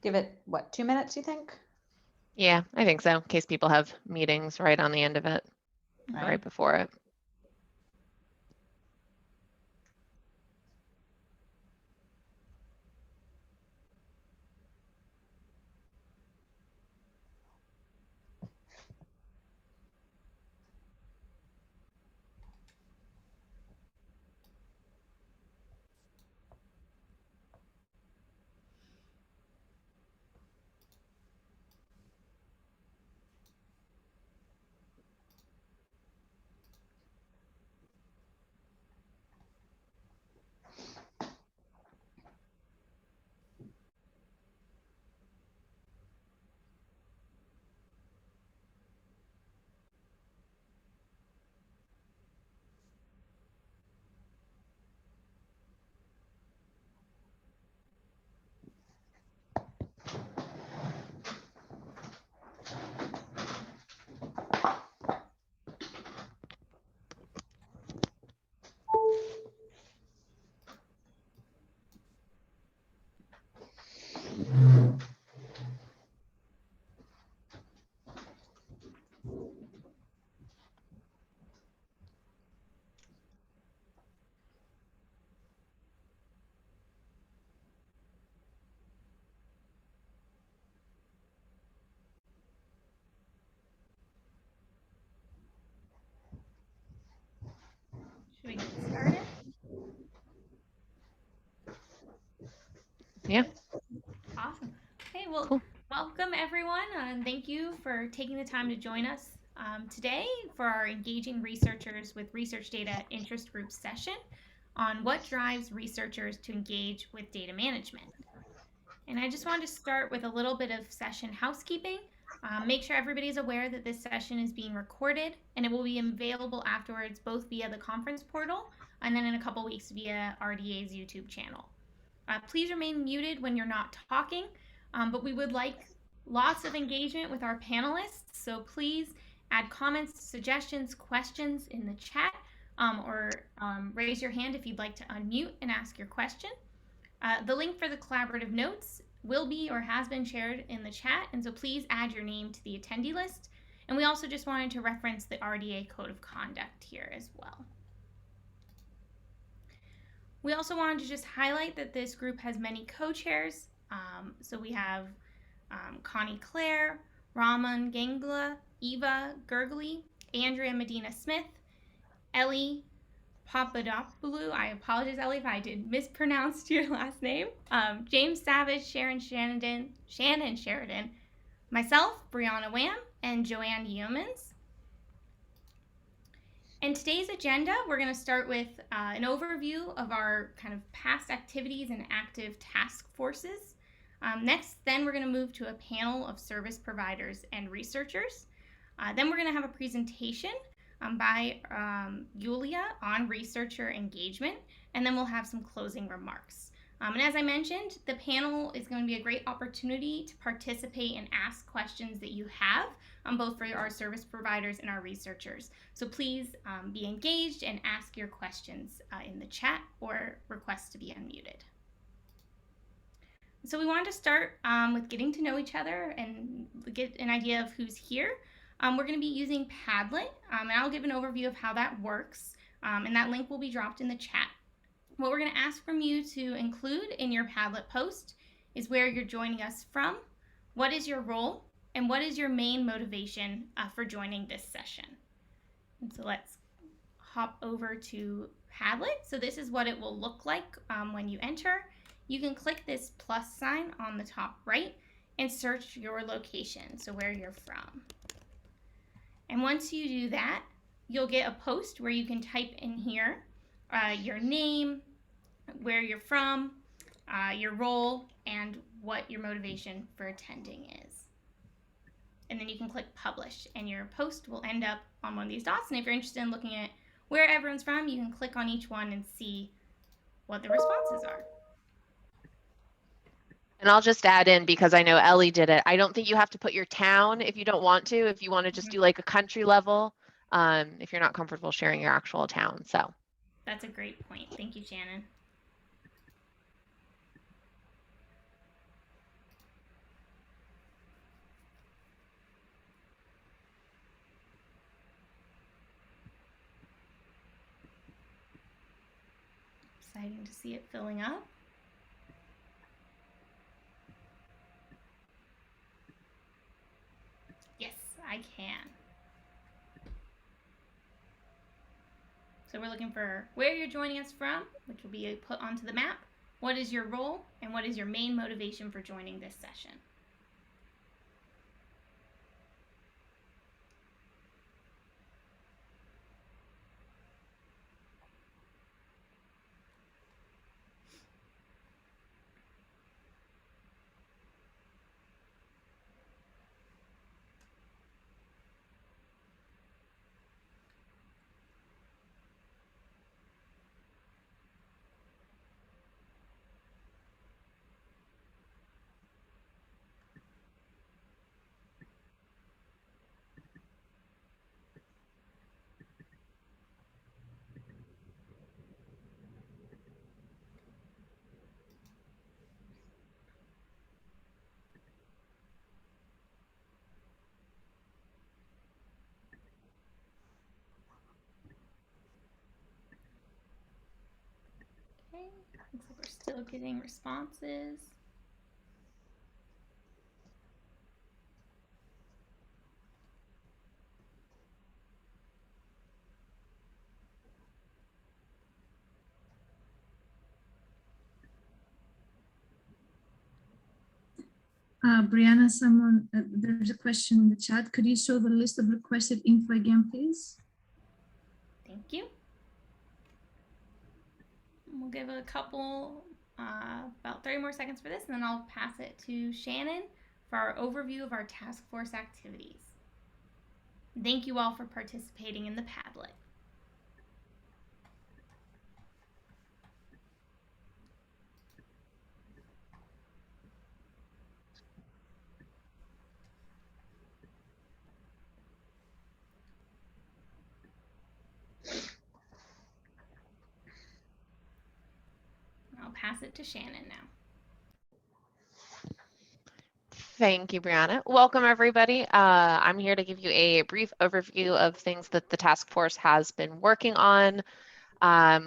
Give it, what, 2 minutes, you think? Yeah, I think so, in case people have meetings right on the end of it, or right before it. Should we get started? Yeah. Awesome. Okay, well, Cool. welcome everyone, and thank you for taking the time to join us today for our Engaging Researchers with Research Data Interest Group session on what drives researchers to engage with data management. And I just wanted to start with a little bit of session housekeeping. Make sure everybody's aware that this session is being recorded and it will be available afterwards both via the conference portal and then in a couple weeks via RDA's YouTube channel. Please remain muted when you're not talking, but we would like lots of engagement with our panelists, so please add comments, suggestions, questions in the chat, or raise your hand if you'd like to unmute and ask your question. The link for the collaborative notes will be or has been shared in the chat, and so please add your name to the attendee list. And we also just wanted to reference the RDA Code of Conduct here as well. We also wanted to just highlight that this group has many co-chairs. So we have Connie Clare, Raman Gangla, Eva Gergely, Andrea Medina Smith, Ellie Papadopoulou. I apologize, Ellie, if I did mispronounce your last name. James Savage, Sharon Sheridan, myself, Brianna Wham, and Joanne Yeomans. In today's agenda, we're going to start with an overview of our kind of past activities and active task forces. Next, then we're going to move to a panel of service providers and researchers. Then we're going to have a presentation by Yulia on researcher engagement, and then we'll have some closing remarks. And as I mentioned, the panel is going to be a great opportunity to participate and ask questions that you have, both for our service providers and our researchers. So please be engaged and ask your questions in the chat or request to be unmuted. So we wanted to start with getting to know each other and get an idea of who's here. We're going to be using Padlet, and I'll give an overview of how that works, and that link will be dropped in the chat. What we're going to ask from you to include in your Padlet post is where you're joining us from, what is your role, and what is your main motivation for joining this session. And so let's hop over to Padlet. So this is what it will look like when you enter. You can click this plus sign on the top right and search your location, so where you're from. And once you do that, you'll get a post where you can type in here your name, where you're from, your role, and what your motivation for attending is. And then you can click publish, and your post will end up on one of these dots. And if you're interested in looking at where everyone's from, you can click on each one and see what the responses are. And I'll just add in, because I know Ellie did it, I don't think you have to put your town if you don't want to, if you want to just do like a country level, if you're not comfortable sharing your actual town. So that's a great point. Thank you, Shannon. Exciting to see it filling up. Yes, I can. So we're looking for where you're joining us from, which will be put onto the map. What is your role, and what is your main motivation for joining this session? Okay, looks like we're still getting responses. Brianna, there's a question in the chat. Could you show the list of requested info again, please? Thank you. We'll give a couple, about 30 more seconds for this, and then I'll pass it to Shannon for our overview of our task force activities. Thank you all for participating in the Padlet. I'll pass it to Shannon now. Thank you, Brianna. Welcome, everybody. I'm here to give you a brief overview of things that the task force has been working on.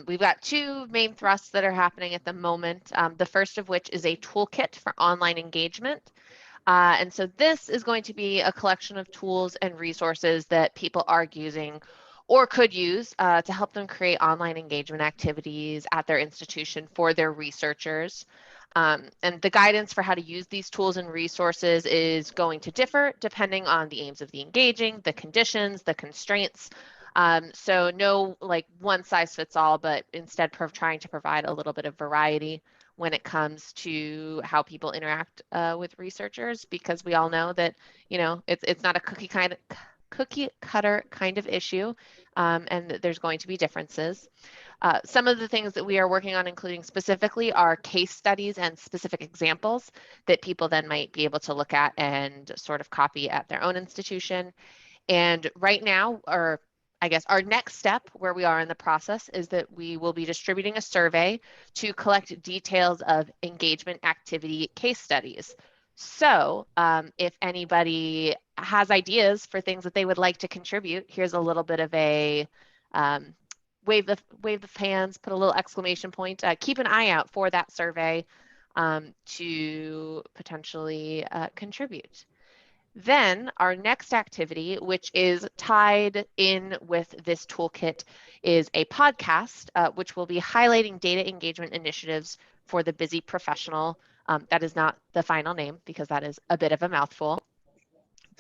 We've got two main thrusts that are happening at the moment. The first of which is a toolkit for online engagement. And so this is going to be a collection of tools and resources that people are using or could use to help them create online engagement activities at their institution for their researchers. And the guidance for how to use these tools and resources is going to differ depending on the aims of the engaging, the conditions, the constraints. So no like one size fits all, but instead trying to provide a little bit of variety when it comes to how people interact with researchers, because we all know that, you know, it's not a cookie cutter kind of issue, and there's going to be differences. Some of the things that we are working on, including specifically, are case studies and specific examples that people then might be able to look at and sort of copy at their own institution. And right now, or I guess our next step where we are in the process is that we will be distributing a survey to collect details of engagement activity case studies. So if anybody has ideas for things that they would like to contribute, here's a little bit of a wave the hands, put a little exclamation point. Keep an eye out for that survey to potentially contribute. Then our next activity, which is tied in with this toolkit, is a podcast, which will be highlighting data engagement initiatives for the busy professional. That is not the final name because that is a bit of a mouthful.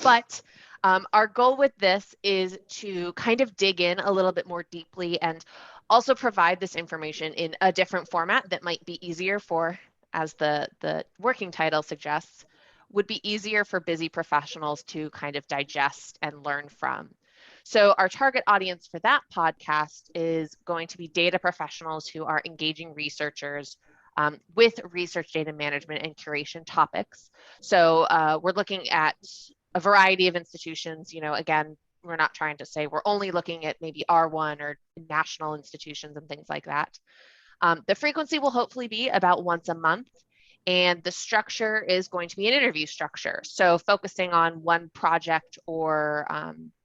But our goal with this is to kind of dig in a little bit more deeply and also provide this information in a different format that might be easier for, as the working title suggests, would be easier for busy professionals to kind of digest and learn from. So our target audience for that podcast is going to be data professionals who are engaging researchers with research data management and curation topics. So we're looking at a variety of institutions. You know, again, we're not trying to say we're only looking at maybe R1 or national institutions and things like that. The frequency will hopefully be about once a month. And the structure is going to be an interview structure. So focusing on one project or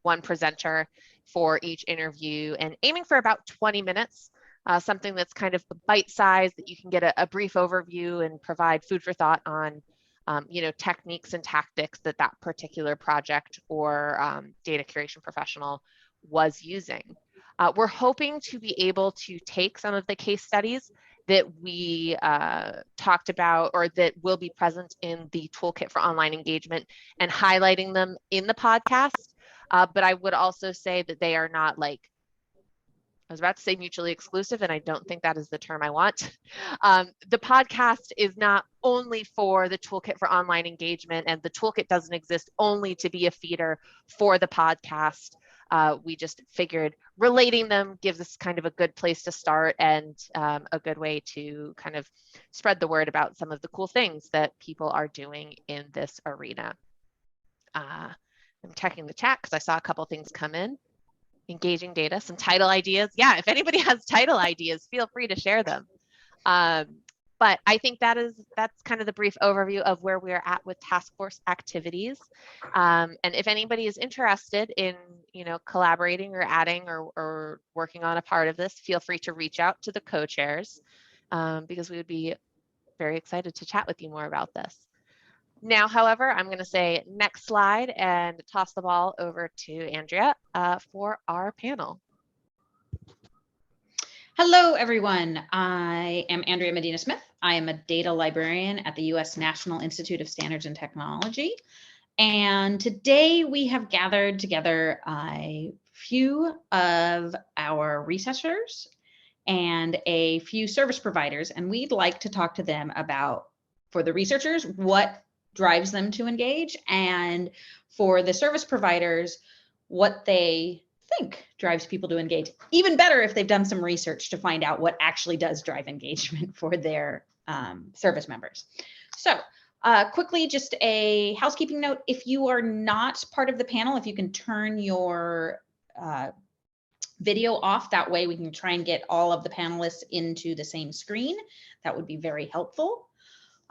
one presenter for each interview and aiming for about 20 minutes. something that's kind of bite-sized that you can get a brief overview and provide food for thought on, techniques and tactics that particular project or data curation professional was using. We're hoping to be able to take some of the case studies that we talked about or that will be present in the Toolkit for Online Engagement and highlighting them in the podcast. But I would also say that they are not like, I was about to say mutually exclusive, and I don't think that is the term I want. The podcast is not only for the Toolkit for Online Engagement, and the Toolkit doesn't exist only to be a feeder for the podcast. We just figured relating them gives us kind of a good place to start and a good way to kind of spread the word about some of the cool things that people are doing in this arena. I'm checking the chat because I saw a couple things come in. Engaging data, some title ideas. Yeah, if anybody has title ideas, feel free to share them. But I think that's kind of the brief overview of where we're at with task force activities. And if anybody is interested in, collaborating or adding or working on a part of this, feel free to reach out to the co-chairs because we would be very excited to chat with you more about this. Now, however, I'm going to say next slide and toss the ball over to Andrea for our panel. Hello, everyone. I am Andrea Medina Smith. I am a data librarian at the U.S. National Institute of Standards and Technology. And today we have gathered together a few of our researchers and a few service providers. And we'd like to talk to them about, for the researchers, what drives them to engage, and for the service providers, what they think drives people to engage. Even better if they've done some research to find out what actually does drive engagement for their service members. So quickly, just a housekeeping note. If you are not part of the panel, if you can turn your video off, that way we can try and get all of the panelists into the same screen. That would be very helpful.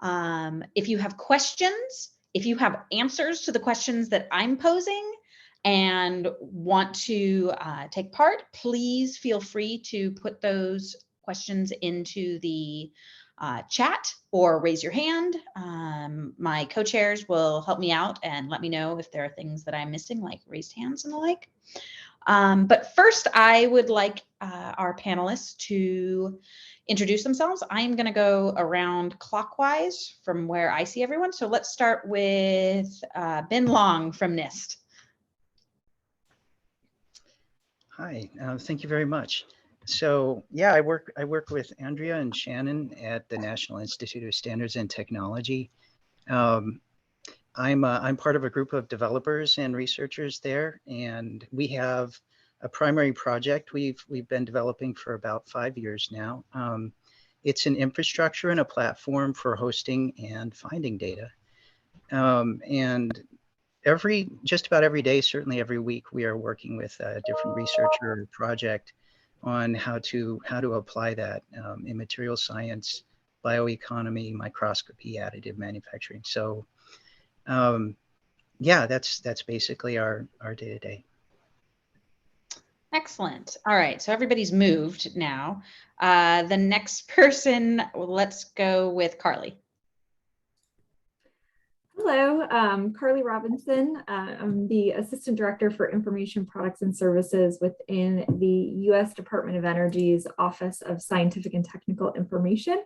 If you have questions, if you have answers to the questions that I'm posing and want to take part, please feel free to put those questions into the chat or raise your hand. My co-chairs will help me out and let me know if there are things that I'm missing, like raised hands and the like. But first, I would like our panelists to introduce themselves. I'm going to go around clockwise from where I see everyone. So let's start with Ben Long from Nist. Hi, thank you very much. So yeah, I work with Andrea and Shannon at the National Institute of Standards and Technology. I'm part of a group of developers and researchers there, and we have a primary project we've been developing for about 5 years now. It's an infrastructure and a platform for hosting and finding data. And just about every day, certainly every week, we are working with a different researcher or project on how to apply that in material science, bioeconomy, microscopy, additive manufacturing. So yeah, that's basically our day-to-day. Excellent. All right, so everybody's moved now. The next person, let's go with Carly. Hello, Carly Robinson. I'm the Assistant Director for Information Products and Services within the U.S. Department of Energy's Office of Scientific and Technical Information.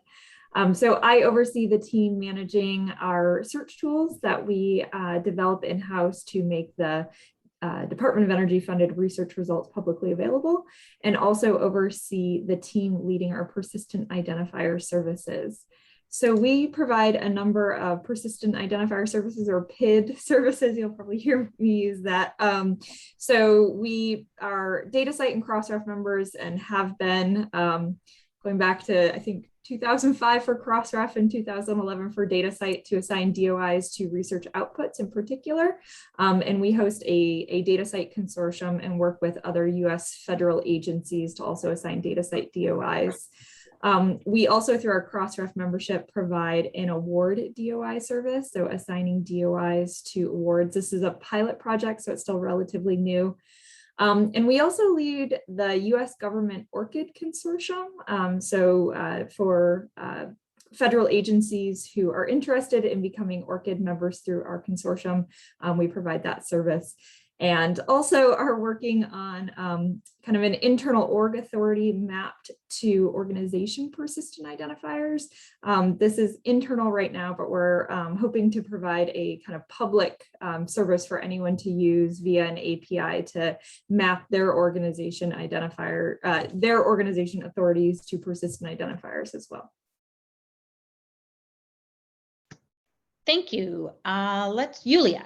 So I oversee the team managing our search tools that we develop in-house to make the Department of Energy funded research results publicly available, and also oversee the team leading our persistent identifier services. So we provide a number of persistent identifier services, or PID services. You'll probably hear me use that. So we are DataCite and Crossref members and have been going back to, I think, 2005 for Crossref and 2011 for DataCite to assign DOIs to research outputs in particular. And we host a DataCite consortium and work with other US federal agencies to also assign DataCite DOIs. We also, through our Crossref membership, provide an award DOI service, so assigning DOIs to awards. This is a pilot project, so it's still relatively new. And we also lead the US Government ORCID Consortium. For federal agencies who are interested in becoming ORCID members through our consortium, we provide that service. And also are working on kind of an internal org authority mapped to organization persistent identifiers. This is internal right now, but we're hoping to provide a kind of public service for anyone to use via an API to map their organization identifier, their organization authorities to persistent identifiers as well. Thank you. Let's Yulia.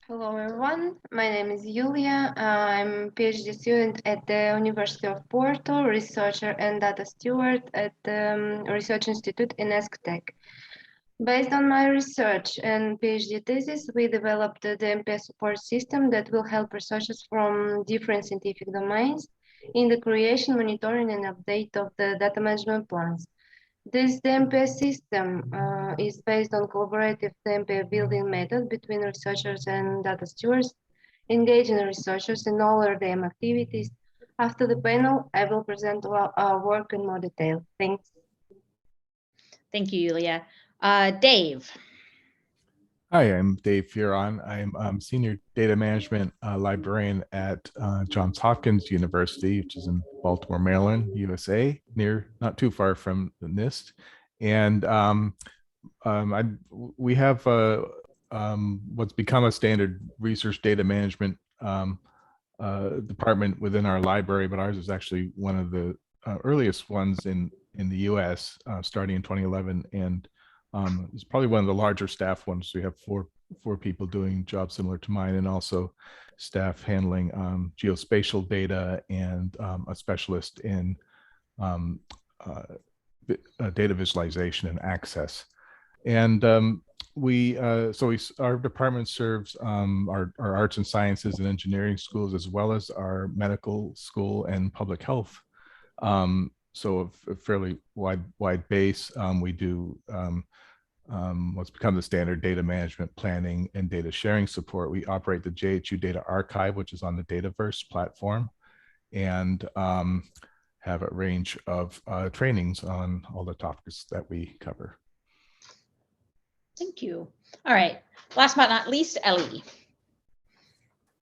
Hello everyone, my name is Yulia. I'm a PhD student at the University of Porto, researcher and data steward at the Research Institute in ESCTech. Based on my research and PhD thesis, we developed the DMP support system that will help researchers from different scientific domains in the creation, monitoring, and update of the data management plans. This DMP system is based on collaborative DMP building method between researchers and data stewards, engaging researchers in all RDM activities. After the panel, I will present our work in more detail. Thanks. Thank you, Yulia. Dave. Hi, I'm Dave Furon. I'm Senior Data Management Librarian at Johns Hopkins University, which is in Baltimore, Maryland, USA, not too far from the Nist. And we have what's become a standard research data management department within our library, but ours is actually one of the earliest ones in the US, starting in 2011. And it's probably one of the larger staff ones. We have four people doing jobs similar to mine, and also staff handling geospatial data and a specialist in data visualization and access. And our department serves our arts and sciences and engineering schools, as well as our medical school and public health. So a fairly wide base. We do what's become the standard data management planning and data sharing support. We operate the JHU Data Archive, which is on the Dataverse platform, and have a range of trainings on all the topics that we cover. Thank you. All right. Last but not least, Ellie.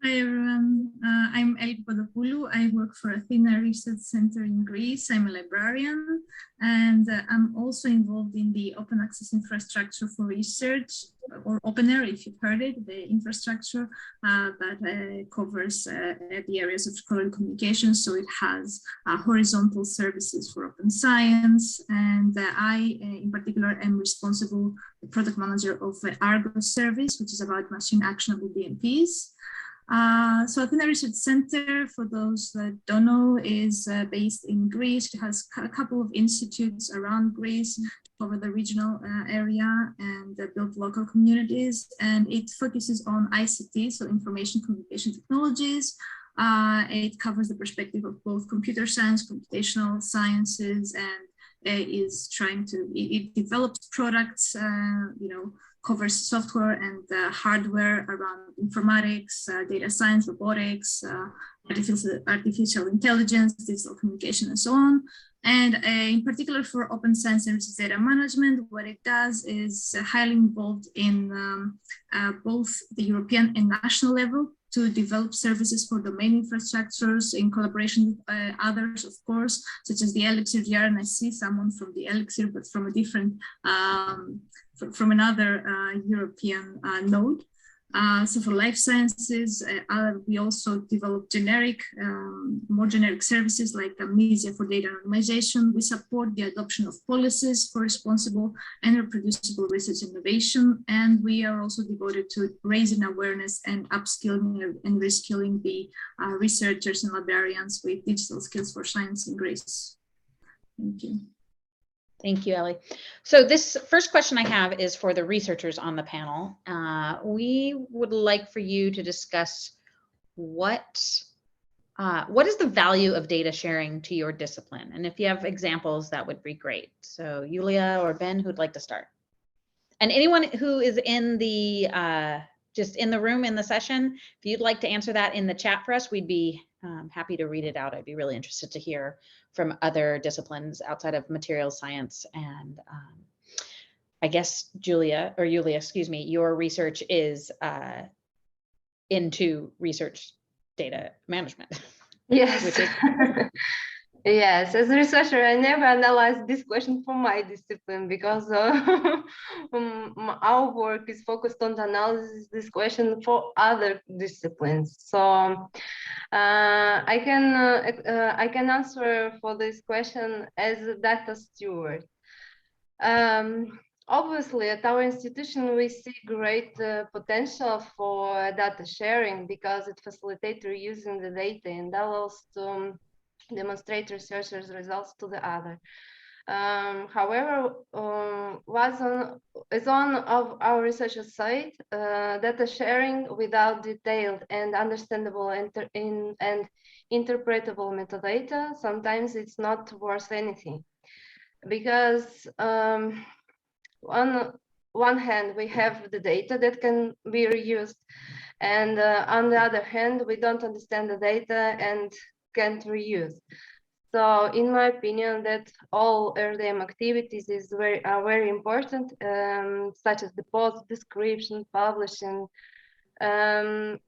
Hi everyone, I'm Ellie Podopoulou. I work for Athena Research Center in Greece. I'm a librarian, and I'm also involved in the open access infrastructure for research, or OpenAir, if you've heard it, the infrastructure that covers the areas of scholarly communication. So it has horizontal services for open science, and I, in particular, am responsible, the product manager of the Argos service, which is about machine actionable DMPs. So Athena Research Center, for those that don't know, is based in Greece. It has a couple of institutes around Greece to cover the regional area and build local communities. And it focuses on ICT, so information communication technologies. It covers the perspective of both computer science, computational sciences, and it develops products, covers software and hardware around informatics, data science, robotics, artificial intelligence, digital communication, and so on. And in particular for open science and research data management, what it does is highly involved in both the European and national level to develop services for domain infrastructures in collaboration with others, of course, such as the Elixir GR, and I see someone from the Elixir, but from a different, from another European node. So for life sciences, we also develop more generic services like Amnesia for data anonymization. We support the adoption of policies for responsible and reproducible research innovation. And we are also devoted to raising awareness and upskilling and reskilling the researchers and librarians with digital skills for science in Greece. Thank you. Thank you, Ellie. So this first question I have is for the researchers on the panel. We would like for you to discuss what is the value of data sharing to your discipline? And if you have examples, that would be great. So Yulia or Ben, who'd like to start? And anyone who is in the just in the room in the session, if you'd like to answer that in the chat for us, we'd be happy to read it out. I'd be really interested to hear from other disciplines outside of materials science. And I guess Julia, excuse me, your research is into research data management. Yes. Which is yes, as a researcher, I never analyzed this question for my discipline because our work is focused on the analysis this question for other disciplines. So I can answer for this question as a data steward. Obviously, at our institution, we see great potential for data sharing because it facilitates reusing the data and allows to demonstrate researchers' results to the other. However, as on of our researchers' side, data sharing without detailed and understandable and interpretable metadata, sometimes it's not worth anything. Because on one hand, we have the data that can be reused, and on the other hand, we don't understand the data and can't reuse. So in my opinion, that all RDM activities are very important, such as the post, description, publishing, and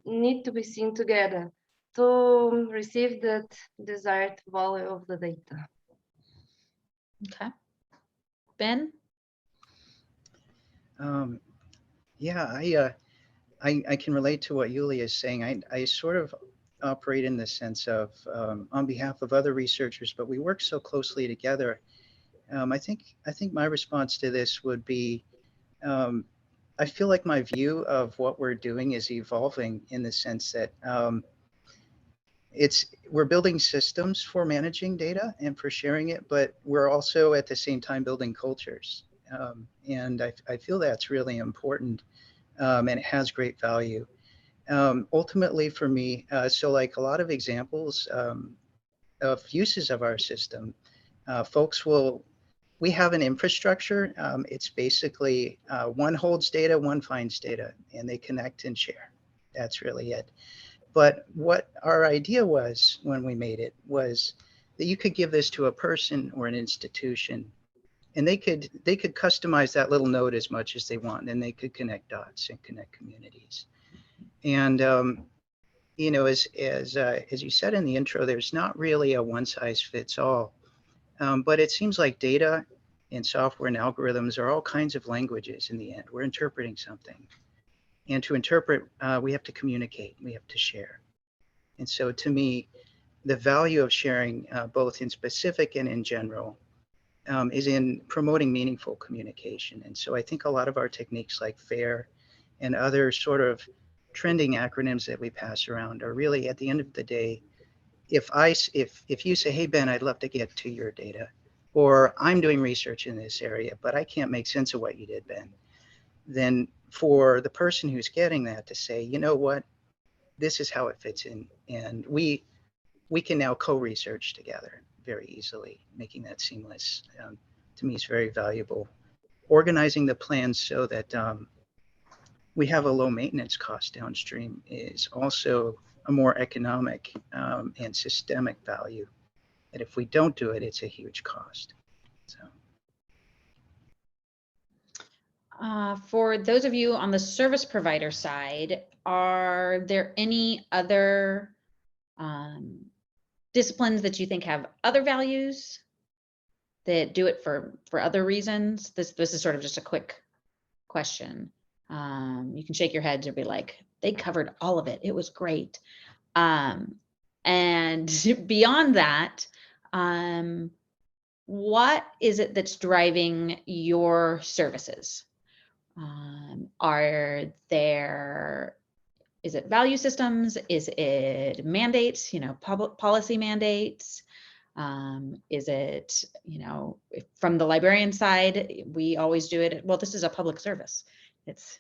need to be seen together to receive that desired value of the data. okay. Ben? Yeah, I can relate to what Yulia is saying. I sort of operate in the sense of on behalf of other researchers, but we work so closely together. I think my response to this would be, I feel like my view of what we're doing is evolving in the sense that we're building systems for managing data and for sharing it, but we're also at the same time building cultures. And I feel that's really important, and it has great value. Ultimately for me, so like a lot of examples of uses of our system, we have an infrastructure. It's basically one holds data, one finds data, and they connect and share. That's really it. But what our idea was when we made it was that you could give this to a person or an institution, and they could customize that little node as much as they want, and they could connect dots and connect communities. And you know, as you said in the intro, there's not really a one size fits all, but it seems like data and software and algorithms are all kinds of languages in the end. We're interpreting something. And to interpret, we have to communicate, we have to share. And so to me, the value of sharing, both in specific and in general, is in promoting meaningful communication. And so I think a lot of our techniques like FAIR and other sort of trending acronyms that we pass around are really, at the end of the day, if you say, hey, Ben, I'd love to get to your data, or I'm doing research in this area, but I can't make sense of what you did, Ben, then for the person who's getting that to say, you know what, this is how it fits in. And we can now co-research together very easily, making that seamless. To me, is very valuable. Organizing the plans so that we have a low maintenance cost downstream is also a more economic and systemic value. And if we don't do it, it's a huge cost. So. For those of you on the service provider side, are there any other disciplines that you think have other values that do it for other reasons? This is sort of just a quick question. You can shake your head and be like, they covered all of it. It was great. And beyond that, what is it that's driving your services? Is it value systems? Is it mandates, public policy mandates? Is it, from the librarian side, we always do it. Well, this is a public service. It's,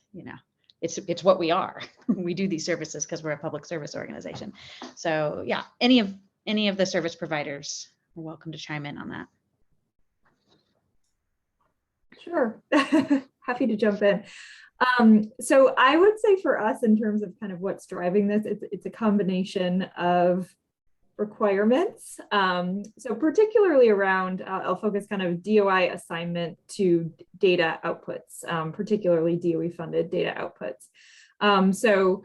it's what we are. We do these services because we're a public service organization. So yeah, any of the service providers are welcome to chime in on that. Sure. Happy to jump in. So I would say for us, in terms of kind of what's driving this, it's a combination of requirements. So particularly around, I'll focus kind of DOI assignment to data outputs, particularly DOE funded data outputs. So,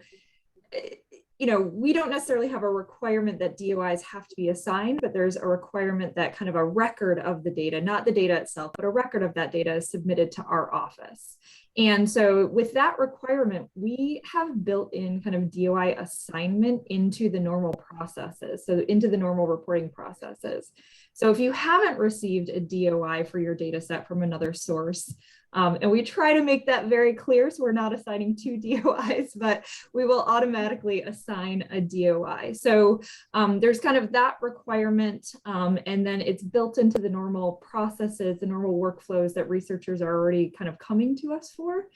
you know, we don't necessarily have a requirement that DOIs have to be assigned, but there's a requirement that kind of a record of the data, not the data itself, but a record of that data is submitted to our office. And so with that requirement, we have built in kind of DOI assignment into the normal processes, so into the normal reporting processes. So if you haven't received a DOI for your data set from another source, and we try to make that very clear, so we're not assigning 2 DOIs, but we will automatically assign a DOI. So there's kind of that requirement, and then it's built into the normal processes, the normal workflows that researchers are already kind of coming to us for.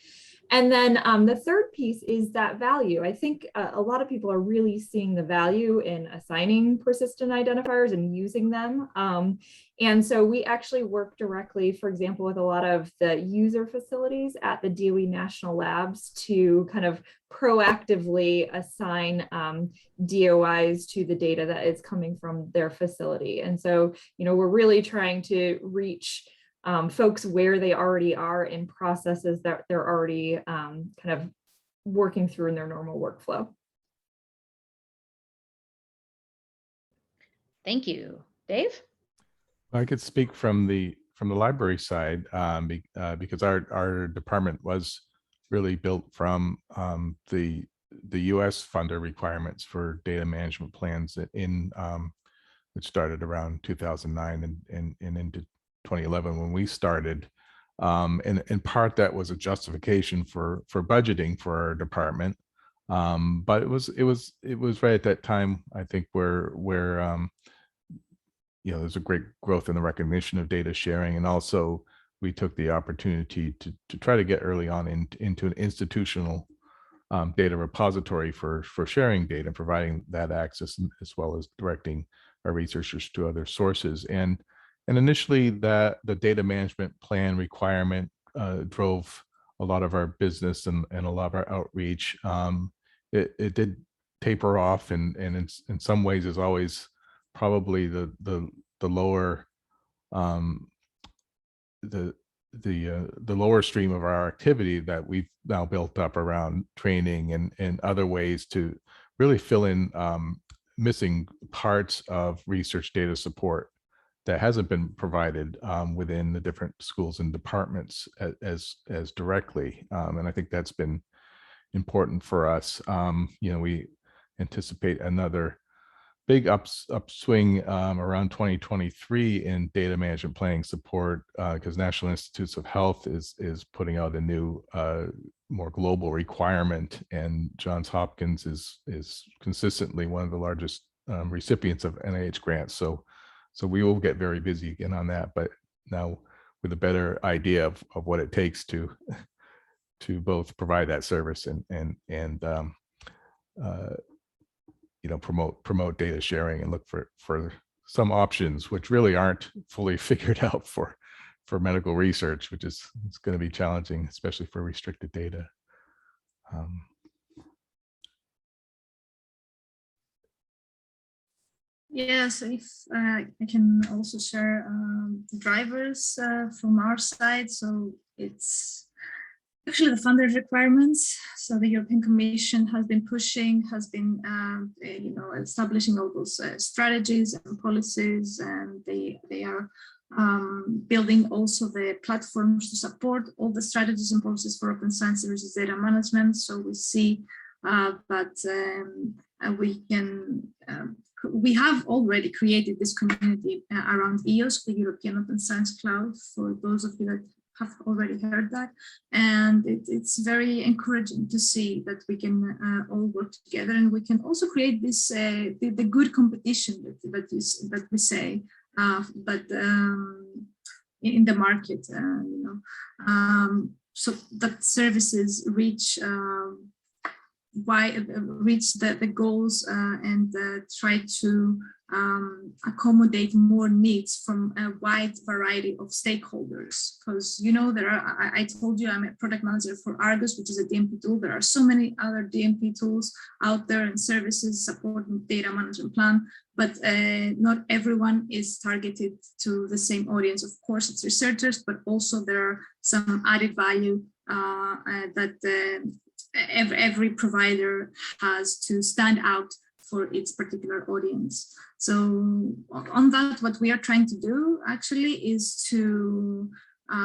And then the third piece is that value. I think a lot of people are really seeing the value in assigning persistent identifiers and using them. And so we actually work directly, for example, with a lot of the user facilities at the DOE National Labs to kind of proactively assign DOIs to the data that is coming from their facility. And so, you know, we're really trying to reach folks where they already are in processes that they're already kind of working through in their normal workflow. Thank you. Dave? I could speak from the library side because our department was really built from the U.S. funder requirements for data management plans which started around 2009 and into 2011 when we started. And in part that was a justification for budgeting for our department, but it was right at that time, I think, where you know, there's a great growth in the recognition of data sharing, and also we took the opportunity to try to get early on into an institutional data repository for sharing data, providing that access, as well as directing our researchers to other sources. And initially, the data management plan requirement drove a lot of our business and a lot of our outreach. It did taper off, and in some ways is always probably the lower the lower stream of our activity that we've now built up around training and other ways to really fill in missing parts of research data support that hasn't been provided within the different schools and departments as directly. And I think that's been important for us. You know, we anticipate another big upswing around 2023 in data management planning support because National Institutes of Health is putting out a new more global requirement, and Johns Hopkins is consistently one of the largest recipients of NIH grants. So we will get very busy again on that, but now with a better idea of what it takes to both provide that service and you know, promote data sharing and look for some options which really aren't fully figured out for medical research, which is it's going to be challenging, especially for restricted data. Yeah, so if I can also share the drivers from our side. So it's actually the funders' requirements. So the European Commission has been you know, establishing all those strategies and policies, and they are building also the platforms to support all the strategies and policies for open science services data management. So we see that we have already created this community around EOS, the European Open Science Cloud, for those of you that have already heard that. And it's very encouraging to see that we can all work together, and we can also create this the good competition that we say, but in the market, you know, so that services reach the goals and try to accommodate more needs from a wide variety of stakeholders. Because, you know, there are, I told you I'm a product manager for Argus, which is a DMP tool. There are so many other DMP tools out there and services supporting data management plan, but not everyone is targeted to the same audience. Of course, it's researchers, but also there are some added value that every provider has to stand out for its particular audience. So on that, what we are trying to do actually is to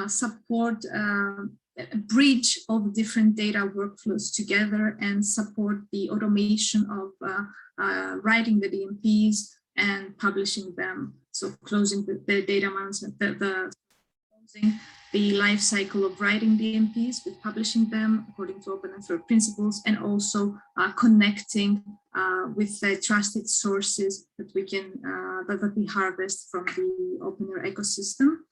support a bridge of different data workflows together and support the automation of writing the DMPs and publishing them. So closing the data management, closing the life cycle of writing DMPs with publishing them according to open and fair principles, and also connecting with the trusted sources that we can that we harvest from the OpenAir ecosystem.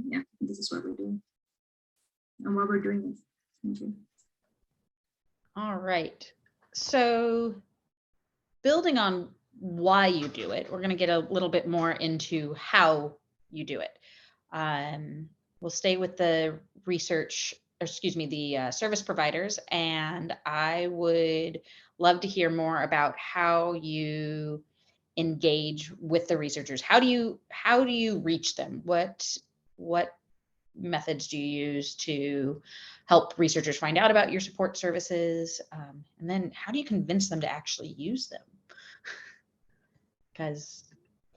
Yeah, this is what we're doing and why we're doing it. Thank you. All right. So building on why you do it, we're going to get a little bit more into how you do it. We'll stay with the research, the service providers, and I would love to hear more about how you engage with the researchers. How do you reach them? What methods do you use to help researchers find out about your support services? And then how do you convince them to actually use them? Because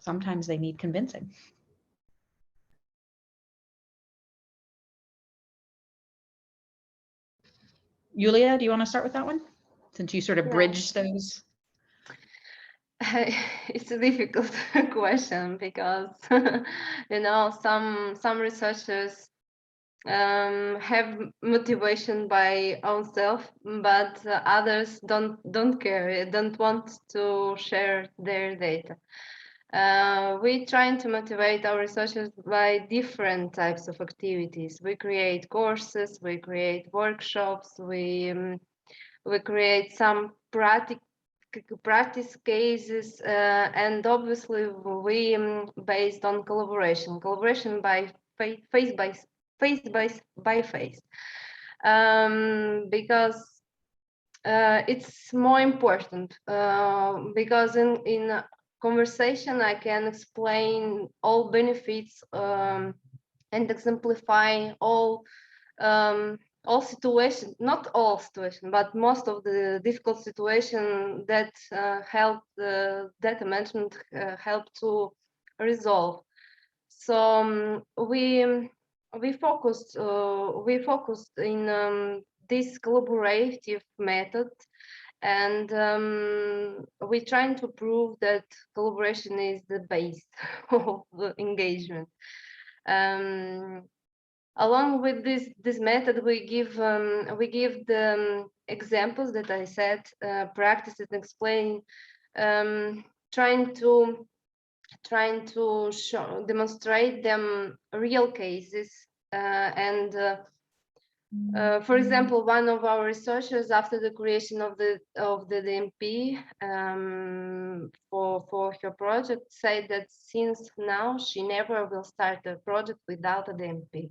sometimes they need convincing. Yulia, do you want to start with that one? Since you sort of bridged those. It's a difficult question because you know, some researchers have motivation by own self, but others don't care, don't want to share their data. We trying to motivate our researchers by different types of activities. We create courses, we create workshops, we create some practice cases, and obviously we based on collaboration by face by face, because it's more important, because in a conversation I can explain all benefits and exemplify all situations, not all situations, but most of the difficult situation that help the data management help to resolve. So we focused in this collaborative method, and we're trying to prove that collaboration is the base of the engagement. Along with this method, we give the examples that I said, practices, and explain, trying to demonstrate them real cases, and for example, one of our researchers, after the creation of the DMP for her project, said that since now she never will start a project without a DMP.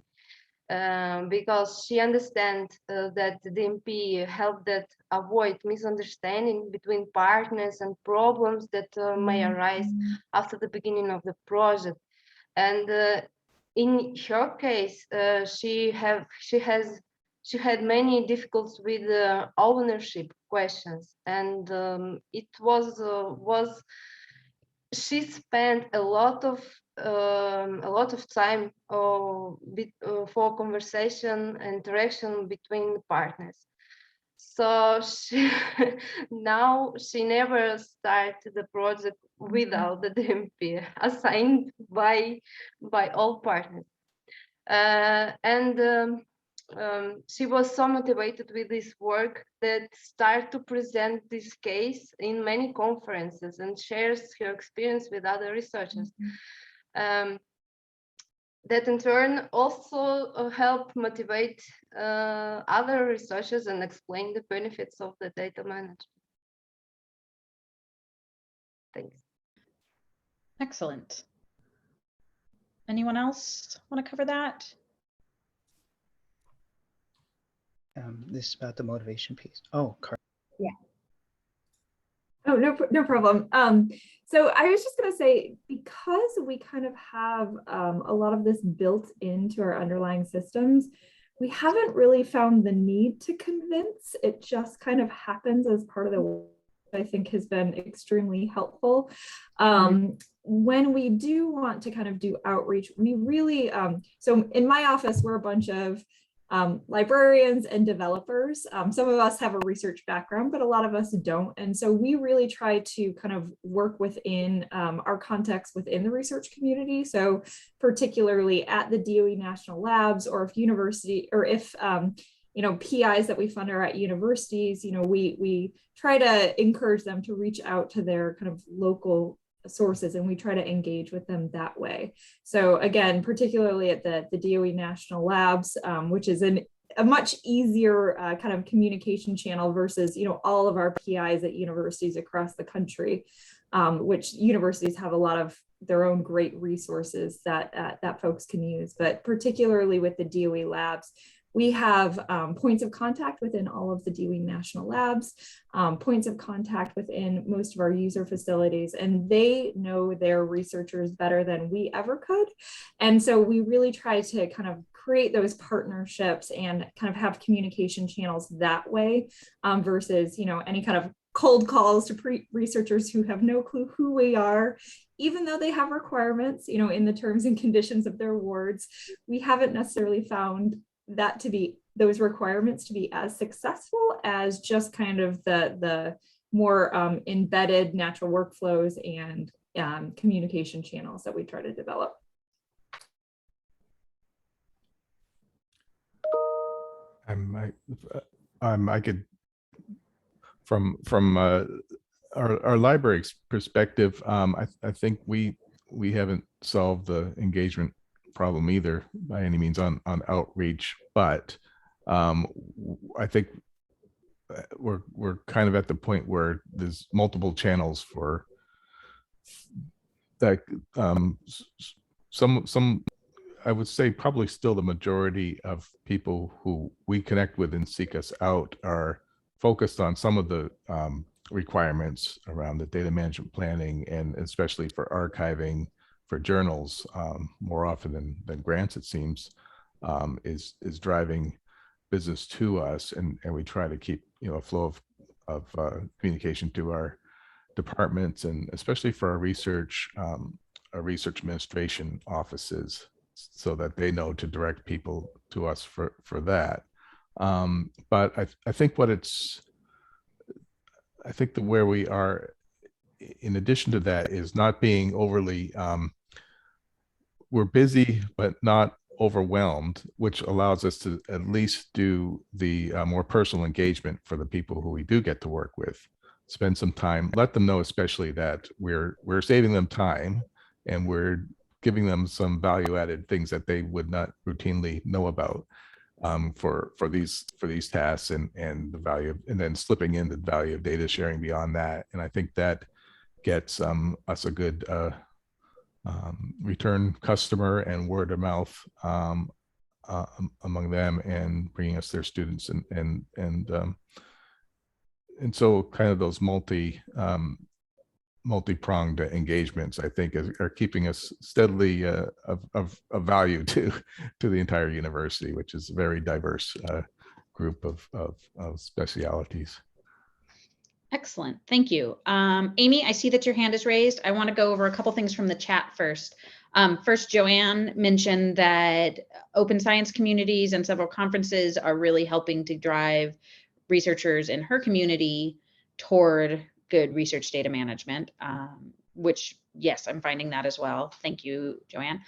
Because she understands that the DMP helped that avoid misunderstanding between partners and problems that may arise after the beginning of the project. And in her case, she had many difficulties with ownership questions, and it was she spent a lot of time for conversation and interaction between the partners. So now she never started the project without the DMP assigned by all partners, and she was so motivated with this work that started to present this case in many conferences and shares her experience with other researchers. That in turn also help motivate other researchers and explain the benefits of the data management. Thanks. Excellent. Anyone else want to cover that? This is about the motivation piece. Oh, Yeah. Oh, no problem. So I was just going to say, because we kind of have a lot of this built into our underlying systems, we haven't really found the need to convince. It just kind of happens as part of the work, I think has been extremely helpful. When we do want to kind of do outreach, we really, so in my office, we're a bunch of librarians and developers. Some of us have a research background, but a lot of us don't. And so we really try to kind of work within our context within the research community. So particularly at the DOE National Labs, or if university, or if PIs that we fund are at universities, we try to encourage them to reach out to their kind of local sources, and we try to engage with them that way. So again, particularly at the DOE National Labs, which is a much easier kind of communication channel versus all of our PIs at universities across the country, which universities have a lot of their own great resources that folks can use. But particularly with the DOE Labs, we have points of contact within all of the DOE National Labs, points of contact within most of our user facilities, and they know their researchers better than we ever could. And so we really try to kind of create those partnerships and kind of have communication channels that way, versus, any kind of cold calls to researchers who have no clue who we are, even though they have requirements, in the terms and conditions of their awards. We haven't necessarily found that to be those requirements to be as successful as just kind of the more embedded natural workflows and communication channels that we try to develop. I could, from our library perspective, I think we haven't solved the engagement problem either by any means on outreach, but I think we're kind of at the point where there's multiple channels for that. Some I would say probably still the majority of people who we connect with and seek us out are focused on some of the requirements around the data management planning, and especially for archiving for journals, more often than grants, it seems, is driving business to us, and we try to keep a flow of communication to our departments, and especially for our research administration offices, so that they know to direct people to us for that. But I think where we are, in addition to that, is not being overly we're busy but not overwhelmed, which allows us to at least do the more personal engagement for the people who we do get to work with. Spend some time, let them know especially that we're saving them time, and we're giving them some value-added things that they would not routinely know about for these tasks, and the value of, and then slipping in the value of data sharing beyond that. And I think that gets us a good return customer and word of mouth among them, and bringing us their students, and so kind of those multi-pronged engagements, I think, are keeping us steadily of value to the entire university, which is a very diverse group of specialities. Excellent, thank you. Amy, I see that your hand is raised. I want to go over a couple things from the chat first. First, Joanne mentioned that open science communities and several conferences are really helping to drive researchers in her community toward good research data management, which, yes, I'm finding that as well. Thank you, Joanne.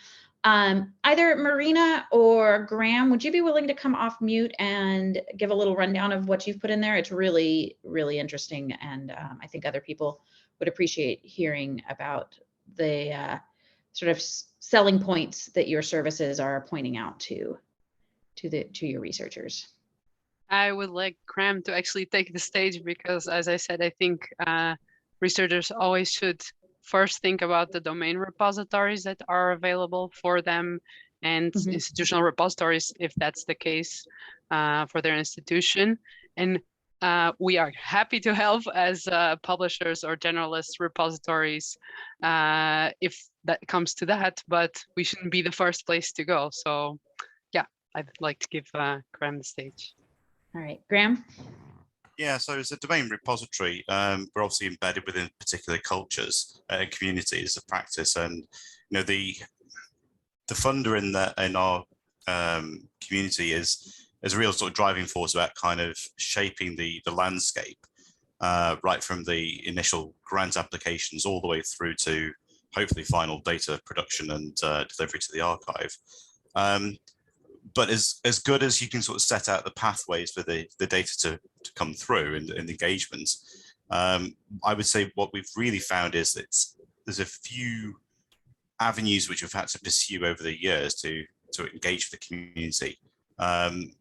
Either Marina or Graham, would you be willing to come off mute and give a little rundown of what you've put in there? It's really, really interesting, and I think other people would appreciate hearing about the sort of selling points that your services are pointing out to your researchers. I would like Graham to actually take the stage, because, as I said, I think researchers always should first think about the domain repositories that are available for them and institutional repositories, if that's the case for their institution. And we are happy to help as publishers or generalist repositories if that comes to that, but we shouldn't be the first place to go. So yeah, I'd like to give Graham the stage. All right, Graham. Yeah, so as a domain repository, we're obviously embedded within particular cultures and communities of practice, and the funder in our community is a real sort of driving force about kind of shaping the landscape, right from the initial grant applications all the way through to hopefully final data production and delivery to the archive. But as good as you can sort of set out the pathways for the data to come through and engagements, I would say what we've really found is that there's a few avenues which we've had to pursue over the years to engage with the community.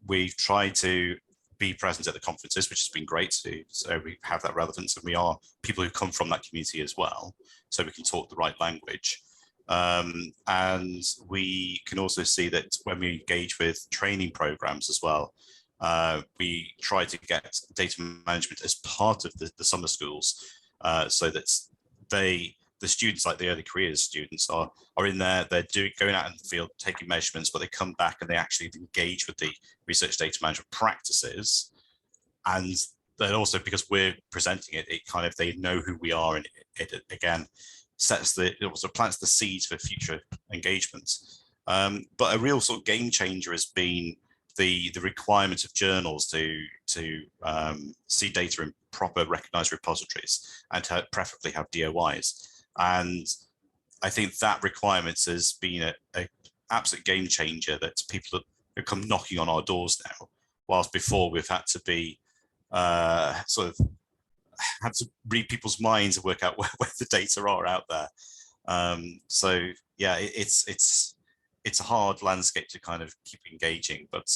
We've tried to be present at the conferences, which has been great, so we have that relevance, and we are people who come from that community as well, so we can talk the right language. And we can also see that when we engage with training programs as well, we try to get data management as part of the summer schools, so that the students, like the early careers students, are in there, they're going out in the field, taking measurements, but they come back and they actually engage with the research data management practices. And then also, because we're presenting it, kind of, they know who we are, and it again it also plants the seeds for future engagements. But a real sort of game changer has been the requirement of journals to see data in proper recognized repositories and to preferably have DOIs. And I think that requirement has been an absolute game changer, that people have come knocking on our doors now, whilst before we've had to be had to read people's minds and work out where the data are out there. So yeah, it's a hard landscape to kind of keep engaging, but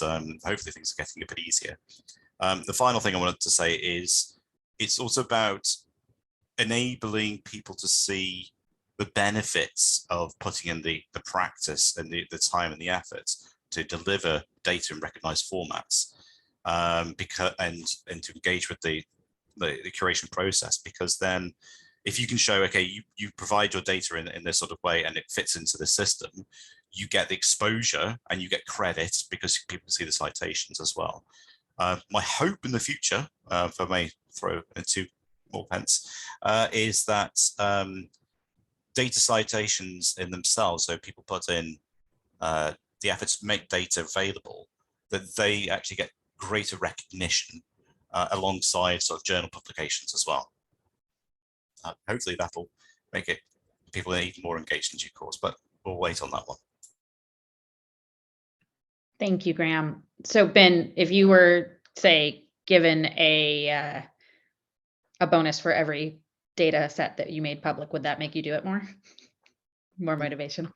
hopefully things are getting a bit easier. The final thing I wanted to say is it's also about enabling people to see the benefits of putting in the practice and the time and the effort to deliver data in recognized formats, and to engage with the curation process, because then if you can show, okay, you provide your data in this sort of way and it fits into the system, you get the exposure and you get credit because people see the citations as well. My hope in the future, if I may throw in 2 more pence, is that data citations in themselves, so people put in the efforts to make data available, that they actually get greater recognition alongside sort of journal publications as well. Hopefully that'll make it people even more engaged in due course, but we'll wait on that one. Thank you, Graham. So Ben, if you were, say, given a bonus for every data set that you made public, would that make you do it more? More motivation?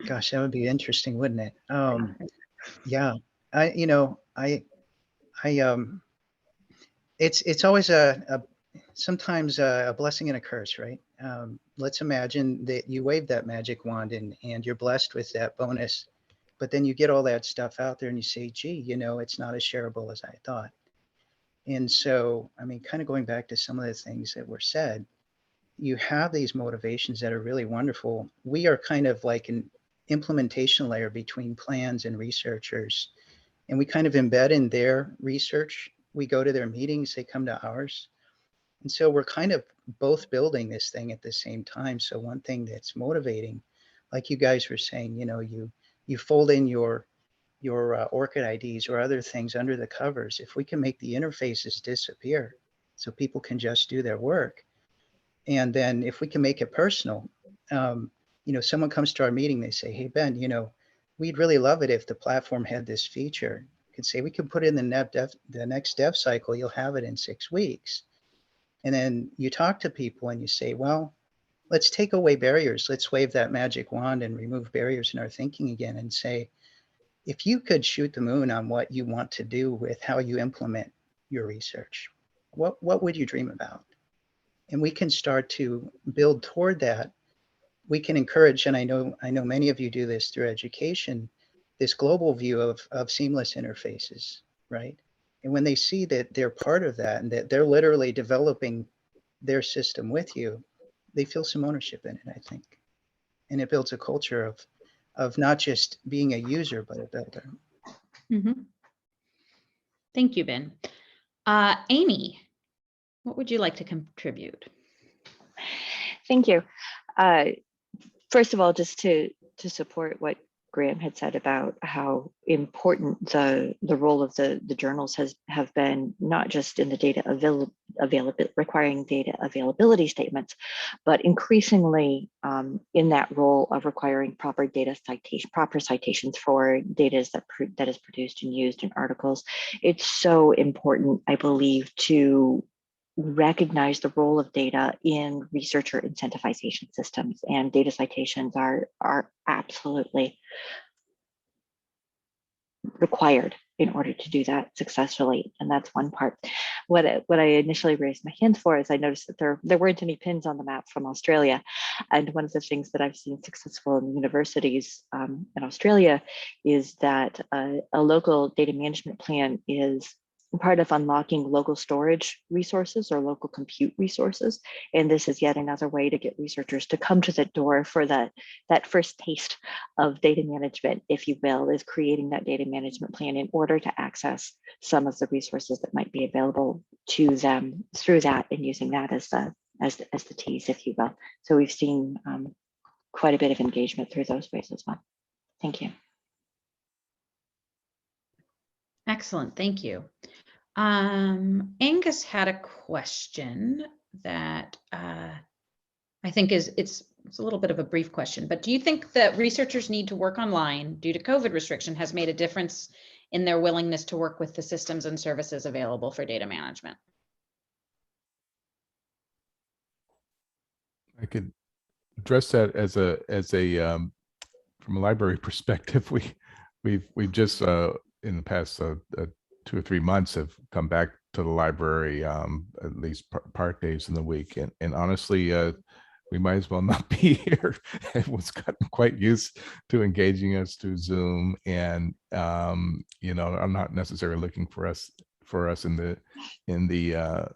Gosh, that would be interesting, wouldn't it? Yeah, it's always sometimes a blessing and a curse, right? Let's imagine that you wave that magic wand and you're blessed with that bonus, but then you get all that stuff out there and you say, gee, it's not as shareable as I thought. And so, I mean, kind of going back to some of the things that were said, you have these motivations that are really wonderful. We are kind of like an implementation layer between plans and researchers, and we kind of embed in their research. We go to their meetings, they come to ours. And so we're kind of both building this thing at the same time. So one thing that's motivating, like you guys were saying, you fold in your ORCID IDs or other things under the covers. If we can make the interfaces disappear so people can just do their work, and then if we can make it personal, someone comes to our meeting, they say, hey, Ben, we'd really love it if the platform had this feature. You could say, we can put it in the next dev cycle, you'll have it in 6 weeks. And then you talk to people and you say, well, let's take away barriers. Let's wave that magic wand and remove barriers in our thinking again and say, if you could shoot the moon on what you want to do with how you implement your research, what would you dream about? and we can start to build toward that. We can encourage, and I know many of you do this through education, this global view of seamless interfaces, right? And when they see that they're part of that and that they're literally developing their system with you, they feel some ownership in it, I think. And it builds a culture of not just being a user, but a builder. Mm-hmm. Thank you, Ben. Amy, what would you like to contribute? Thank you. First of all, just to support what Graham had said about how important the role of the journals have been, not just in the data requiring data availability statements, but increasingly in that role of requiring proper citations for data that is produced and used in articles. It's so important, I believe, to recognize the role of data in researcher incentivization systems, and data citations are absolutely required in order to do that successfully, and that's one part. What I initially raised my hand for is I noticed that there weren't any pins on the map from Australia, and one of the things that I've seen successful in universities in Australia is that a local data management plan is part of unlocking local storage resources or local compute resources. And this is yet another way to get researchers to come to the door for that first taste of data management, if you will, is creating that data management plan in order to access some of the resources that might be available to them through that, and using that as the tease, if you will. So we've seen quite a bit of engagement through those ways as well. Thank you. Excellent, thank you. Angus had a question that I think it's a little bit of a brief question, but do you think that researchers need to work online due to COVID restriction has made a difference in their willingness to work with the systems and services available for data management? I could address that as a from a library perspective. We've just in the past 2 or 3 months have come back to the library at least part days in the week, and honestly we might as well not be here. Everyone's gotten quite used to engaging us through Zoom, and you know, I'm not necessarily looking for us in the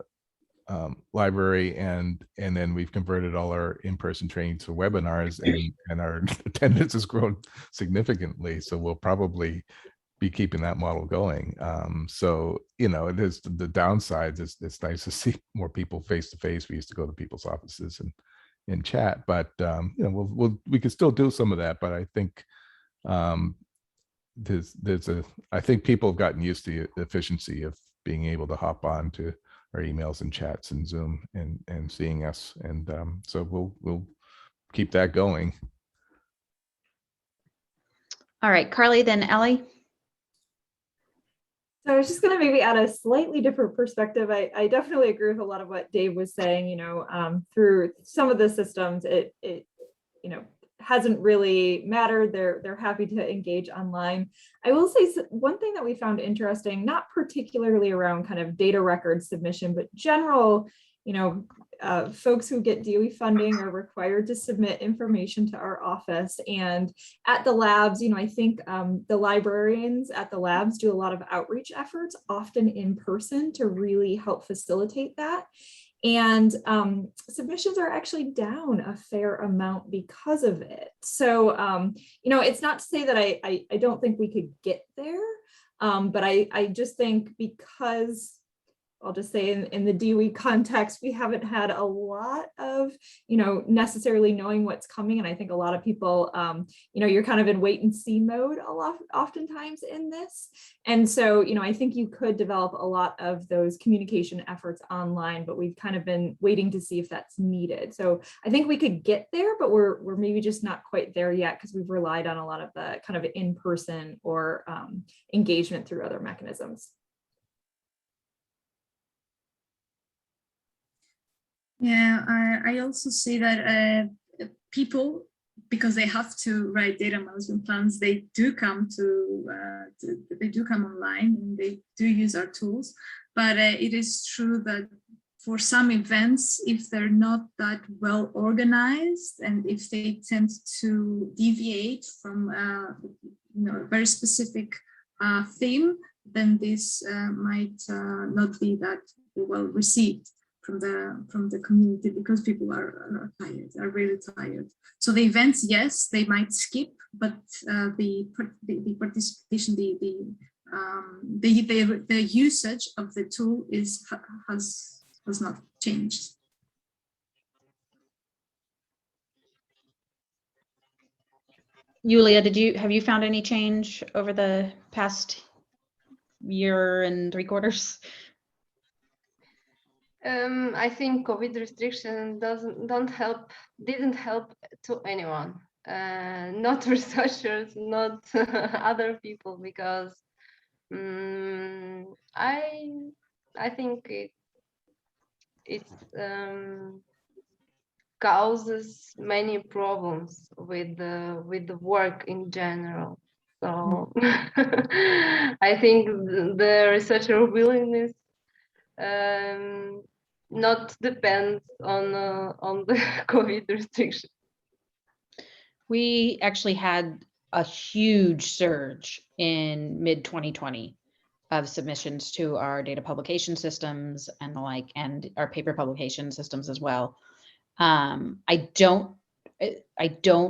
library, and then we've converted all our in-person training to webinars, and our attendance has grown significantly, so we'll probably be keeping that model going. So, you know, it is the downsides. It's nice to see more people face to face. We used to go to people's offices and chat, but you know, we could still do some of that. But I think I think people have gotten used to the efficiency of being able to hop on to our emails and chats and Zoom and seeing us, and so we'll keep that going. All right, Carly, then Ellie. So I was just going to maybe add a slightly different perspective. I definitely agree with a lot of what Dave was saying. You know, through some of the systems, it you know, hasn't really mattered. They're happy to engage online. I will say one thing that we found interesting, not particularly around kind of data record submission, but general, you know, folks who get DOE funding are required to submit information to our office. And at the labs, you know, I think the librarians at the labs do a lot of outreach efforts, often in person, to really help facilitate that. And submissions are actually down a fair amount because of it. So, you know, it's not to say that I don't think we could get there, but I just think because I'll just say in the DOE context, we haven't had a lot of, you know, necessarily knowing what's coming. And I think a lot of people, you know, you're kind of in wait and see mode oftentimes in this. And so, you know, I think you could develop a lot of those communication efforts online, but we've kind of been waiting to see if that's needed. So I think we could get there, but we're maybe just not quite there yet because we've relied on a lot of the kind of in-person or engagement through other mechanisms. Yeah, I also see that people, because they have to write data management plans, they do come online and they do use our tools. But it is true that for some events, if they're not that well organized and if they tend to deviate from a very specific theme, then this might not be that well received from the community, because people are tired, are really tired. So the events, yes, they might skip, but the participation, the usage of the tool has not changed. Yulia, have you found any change over the past year and 3/4? I think COVID restriction didn't help to anyone, not researchers, not other people, because I think it causes many problems with the work in general. So I think the researcher willingness not depends on the COVID restriction. We actually had a huge surge in mid-2020 of submissions to our data publication systems and the like, and our paper publication systems as well. I don't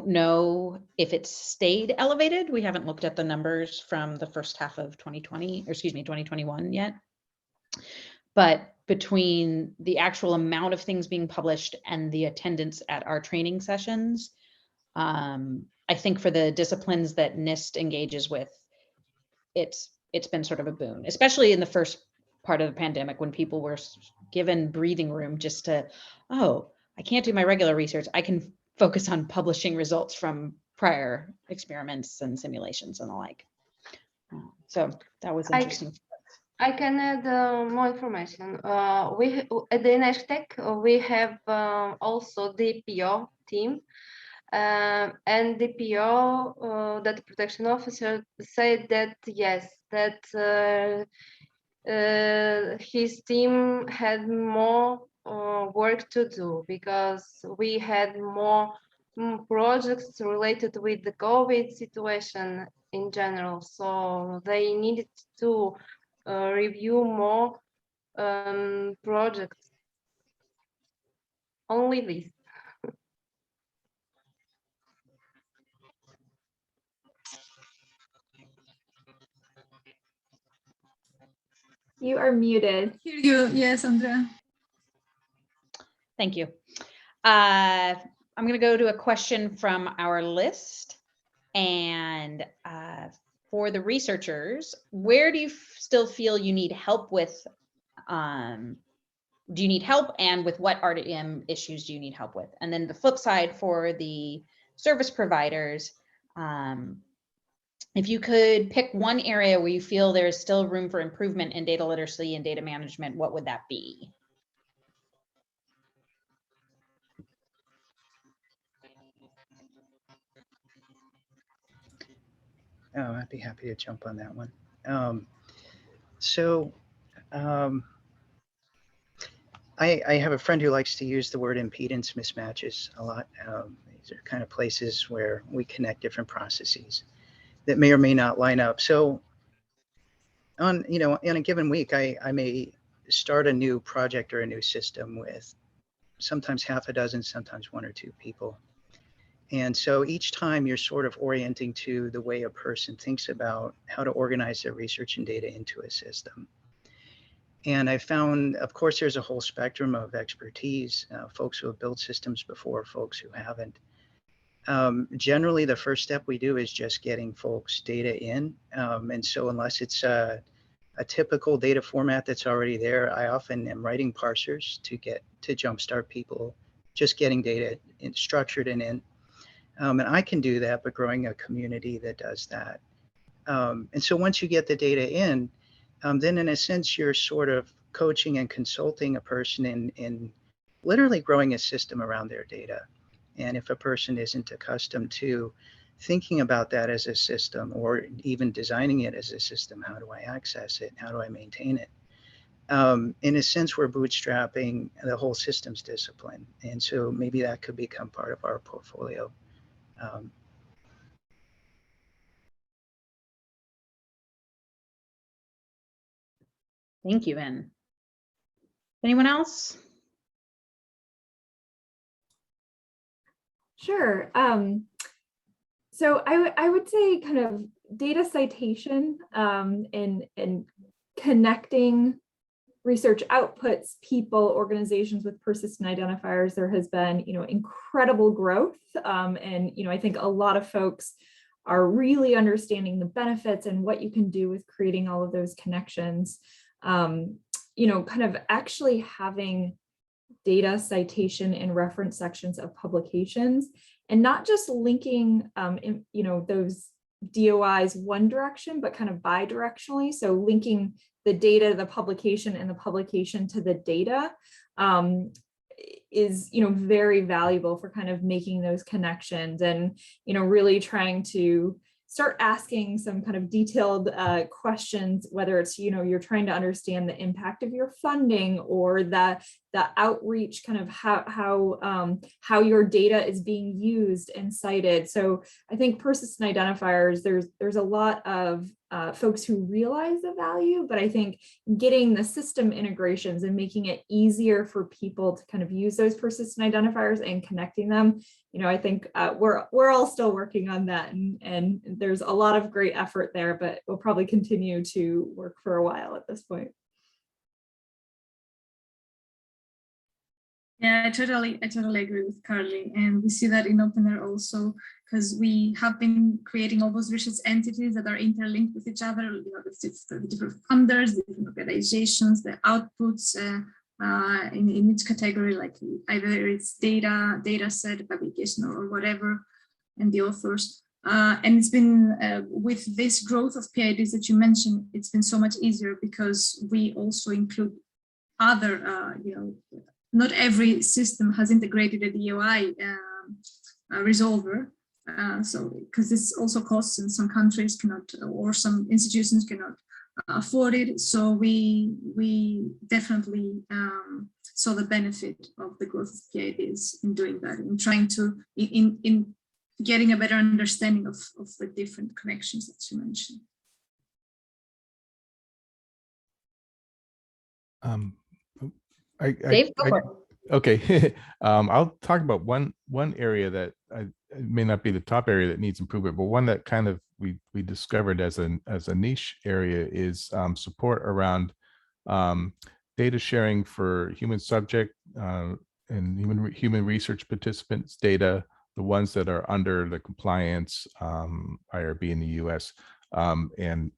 know if it's stayed elevated. We haven't looked at the numbers from the first half of 2021 yet. But between the actual amount of things being published and the attendance at our training sessions, I think for the disciplines that Nist engages with, it's been sort of a boon, especially in the first part of the pandemic when people were given breathing room just to, oh, I can't do my regular research. I can focus on publishing results from prior experiments and simulations and the like. So that was interesting. I can add more information. We at the NHTech, we have also the PO team, and the PO, data protection officer, said that yes, that his team had more work to do, because we had more projects related with the COVID situation in general. So they needed to review more projects. Only this. You are muted. Hear you, yes, Andrea. Thank you. I'm going to go to a question from our list. And for the researchers, where do you still feel you need help with? Do you need help, and with what RDM issues do you need help with? And then the flip side for the service providers, if you could pick one area where you feel there is still room for improvement in data literacy and data management, what would that be? Oh, I'd be happy to jump on that one. I have a friend who likes to use the word impedance mismatches a lot. These are kind of places where we connect different processes that may or may not line up. So in a given week, I may start a new project or a new system with sometimes half a dozen, sometimes 1 or 2 people. And so each time you're sort of orienting to the way a person thinks about how to organize their research and data into a system. And I found, of course, there's a whole spectrum of expertise, folks who have built systems before, folks who haven't. Generally, the first step we do is just getting folks' data in. And so unless it's a typical data format that's already there, I often am writing parsers to jumpstart people just getting data structured and in. And I can do that, but growing a community that does that. And so once you get the data in, then in a sense, you're sort of coaching and consulting a person in literally growing a system around their data. And if a person isn't accustomed to thinking about that as a system, or even designing it as a system, how do I access it? How do I maintain it? in a sense, we're bootstrapping the whole systems discipline. And so maybe that could become part of our portfolio. Thank you, Ben. Anyone else? Sure. So I would say kind of data citation and connecting research outputs, people, organizations with persistent identifiers. There has been, incredible growth. And, I think a lot of folks are really understanding the benefits and what you can do with creating all of those connections. Kind of actually having data citation and reference sections of publications, and not just linking, those DOIs one direction, but kind of bi-directionally. So linking the data to the publication and the publication to the data is, very valuable for kind of making those connections and, really trying to start asking some kind of detailed questions, whether it's, you're trying to understand the impact of your funding or the outreach, kind of how your data is being used and cited. So I think persistent identifiers, there's a lot of folks who realize the value, but I think getting the system integrations and making it easier for people to kind of use those persistent identifiers and connecting them, I think we're all still working on that, and there's a lot of great effort there, but we'll probably continue to work for a while at this point. Yeah, I totally agree with Carly, and we see that in OpenAir also, because we have been creating all those research entities that are interlinked with each other. The different funders, the different organizations, the outputs in each category, like either it's data set, publication, or whatever, and the authors. And it's been with this growth of PIDs that you mentioned, it's been so much easier because we also include other, not every system has integrated a DOI resolver. So, because this also costs, and some countries cannot, or some institutions cannot afford it. So we definitely saw the benefit of the growth of PIDs in doing that, in trying to, in getting a better understanding of the different connections that you mentioned. Dave, go for it. Okay, I'll talk about one area that it may not be the top area that needs improvement, but one that kind of we discovered as a niche area is support around data sharing for human subject and human research participants data, the ones that are under the compliance IRB in the U.S. and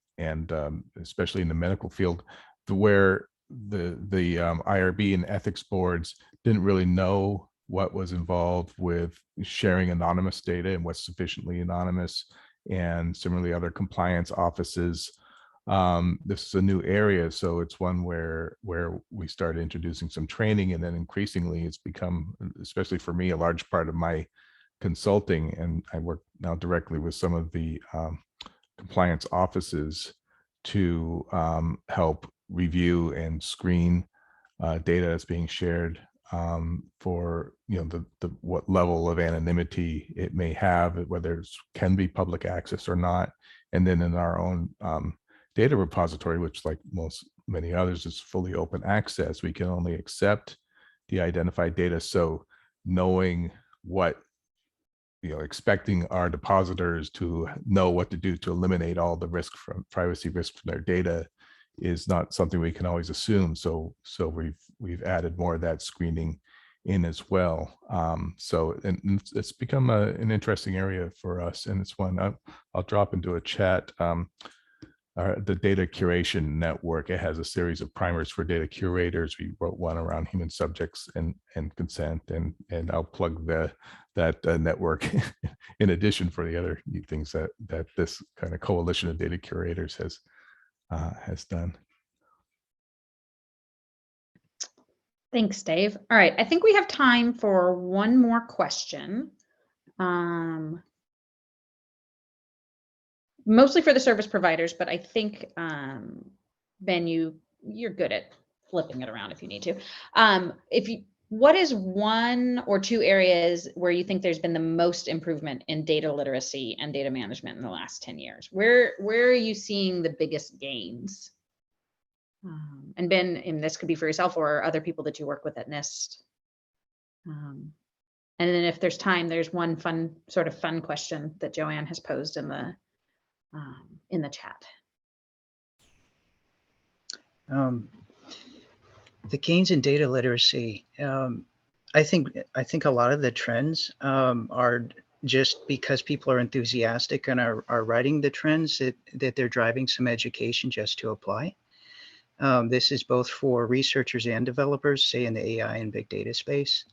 especially in the medical field, where the IRB and ethics boards didn't really know what was involved with sharing anonymous data and what's sufficiently anonymous, and similarly other compliance offices. This is a new area, so it's one where we started introducing some training, and then increasingly it's become, especially for me, a large part of my consulting, and I work now directly with some of the compliance offices to help review and screen data that's being shared for the what level of anonymity it may have, whether it can be public access or not. And then in our own data repository, which like many others is fully open access, we can only accept the identified data. So knowing what, expecting our depositors to know what to do to eliminate all the risk from privacy risk from their data is not something we can always assume. So we've added more of that screening in as well. So and it's become an interesting area for us, and it's one I'll drop into a chat. The data curation network, it has a series of primers for data curators. We wrote one around human subjects and consent, and I'll plug that network in addition for the other things that this kind of coalition of data curators has done. Thanks, Dave. All right, I think we have time for one more question. Mostly for the service providers, but I think Ben, you're good at flipping it around if you need to. What is one or two areas where you think there's been the most improvement in data literacy and data management in the last 10 years? Where are you seeing the biggest gains? And Ben, and this could be for yourself or other people that you work with at Nist. And then if there's time, there's one fun question that Joanne has posed in the chat. The gains in data literacy, I think a lot of the trends are just because people are enthusiastic and are writing the trends that they're driving some education just to apply. This is both for researchers and developers, say in the AI and big data space.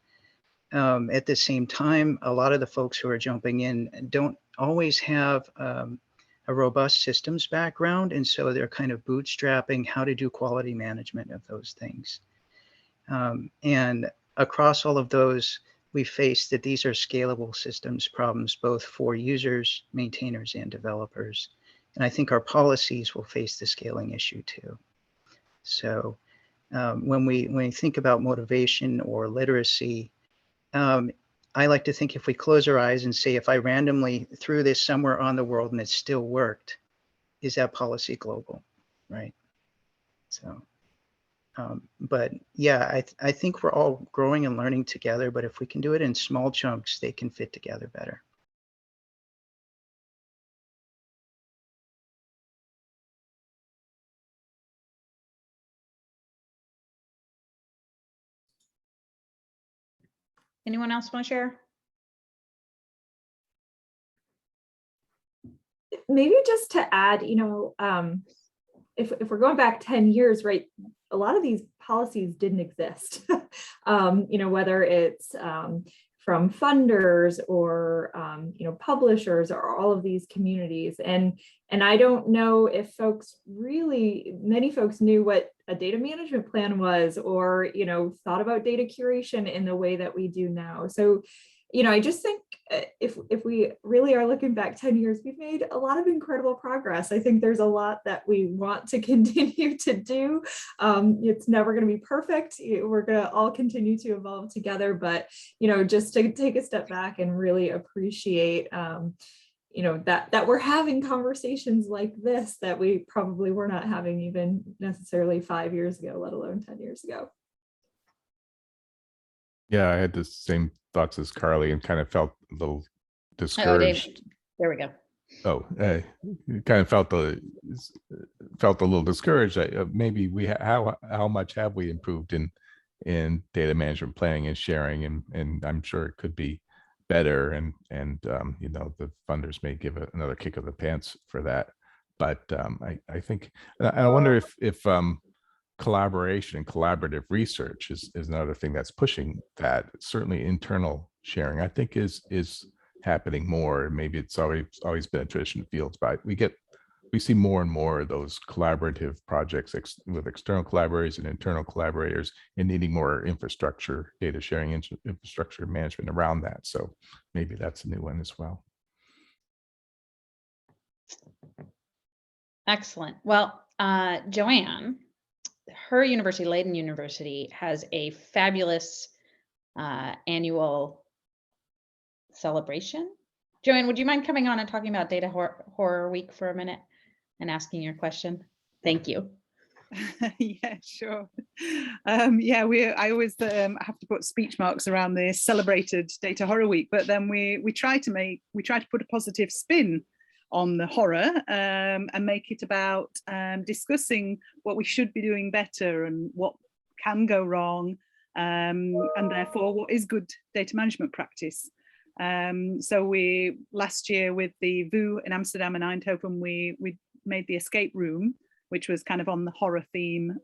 At the same time, a lot of the folks who are jumping in don't always have a robust systems background, and so they're kind of bootstrapping how to do quality management of those things. And across all of those, we face that these are scalable systems problems, both for users, maintainers, and developers. And I think our policies will face the scaling issue too. So when we think about motivation or literacy, I like to think if we close our eyes and say, if I randomly threw this somewhere on the world and it still worked, is that policy global, right? So, but yeah, I think we're all growing and learning together, but if we can do it in small chunks, they can fit together better. Anyone else want to share? Maybe just to add, if we're going back 10 years, right, a lot of these policies didn't exist, whether it's from funders or, publishers or all of these communities. And I don't know if many folks knew what a data management plan was or, thought about data curation in the way that we do now. So, I just think if we really are looking back 10 years, we've made a lot of incredible progress. I think there's a lot that we want to continue to do. It's never going to be perfect. We're going to all continue to evolve together, but, just to take a step back and really appreciate, that we're having conversations like this that we probably were not having even necessarily 5 years ago, let alone 10 years ago. Yeah, I had the same thoughts as Carly and kind of felt a little discouraged. There we go. Kind of felt a little discouraged. Maybe how much have we improved in data management planning and sharing, and I'm sure it could be better. And the funders may give another kick of the pants for that. But I think I wonder if collaboration and collaborative research is another thing that's pushing that. Certainly internal sharing, I think, is happening more. Maybe it's always been a tradition in fields, but we see more and more of those collaborative projects with external collaborators and internal collaborators, and needing more infrastructure, data sharing, infrastructure management around that. So maybe that's a new one as well. Excellent. Well, Joanne, her university, Leiden University, has a fabulous annual celebration. Joanne, would you mind coming on and talking about Data Horror Week for a minute and asking your question? Thank you. Yeah, sure. I always have to put speech marks around the celebrated Data Horror Week, but then we try to put a positive spin on the horror and make it about discussing what we should be doing better and what can go wrong, and therefore what is good data management practice. So we last year with the VU in Amsterdam and Eindhoven, we made the escape room, which was kind of on the horror theme,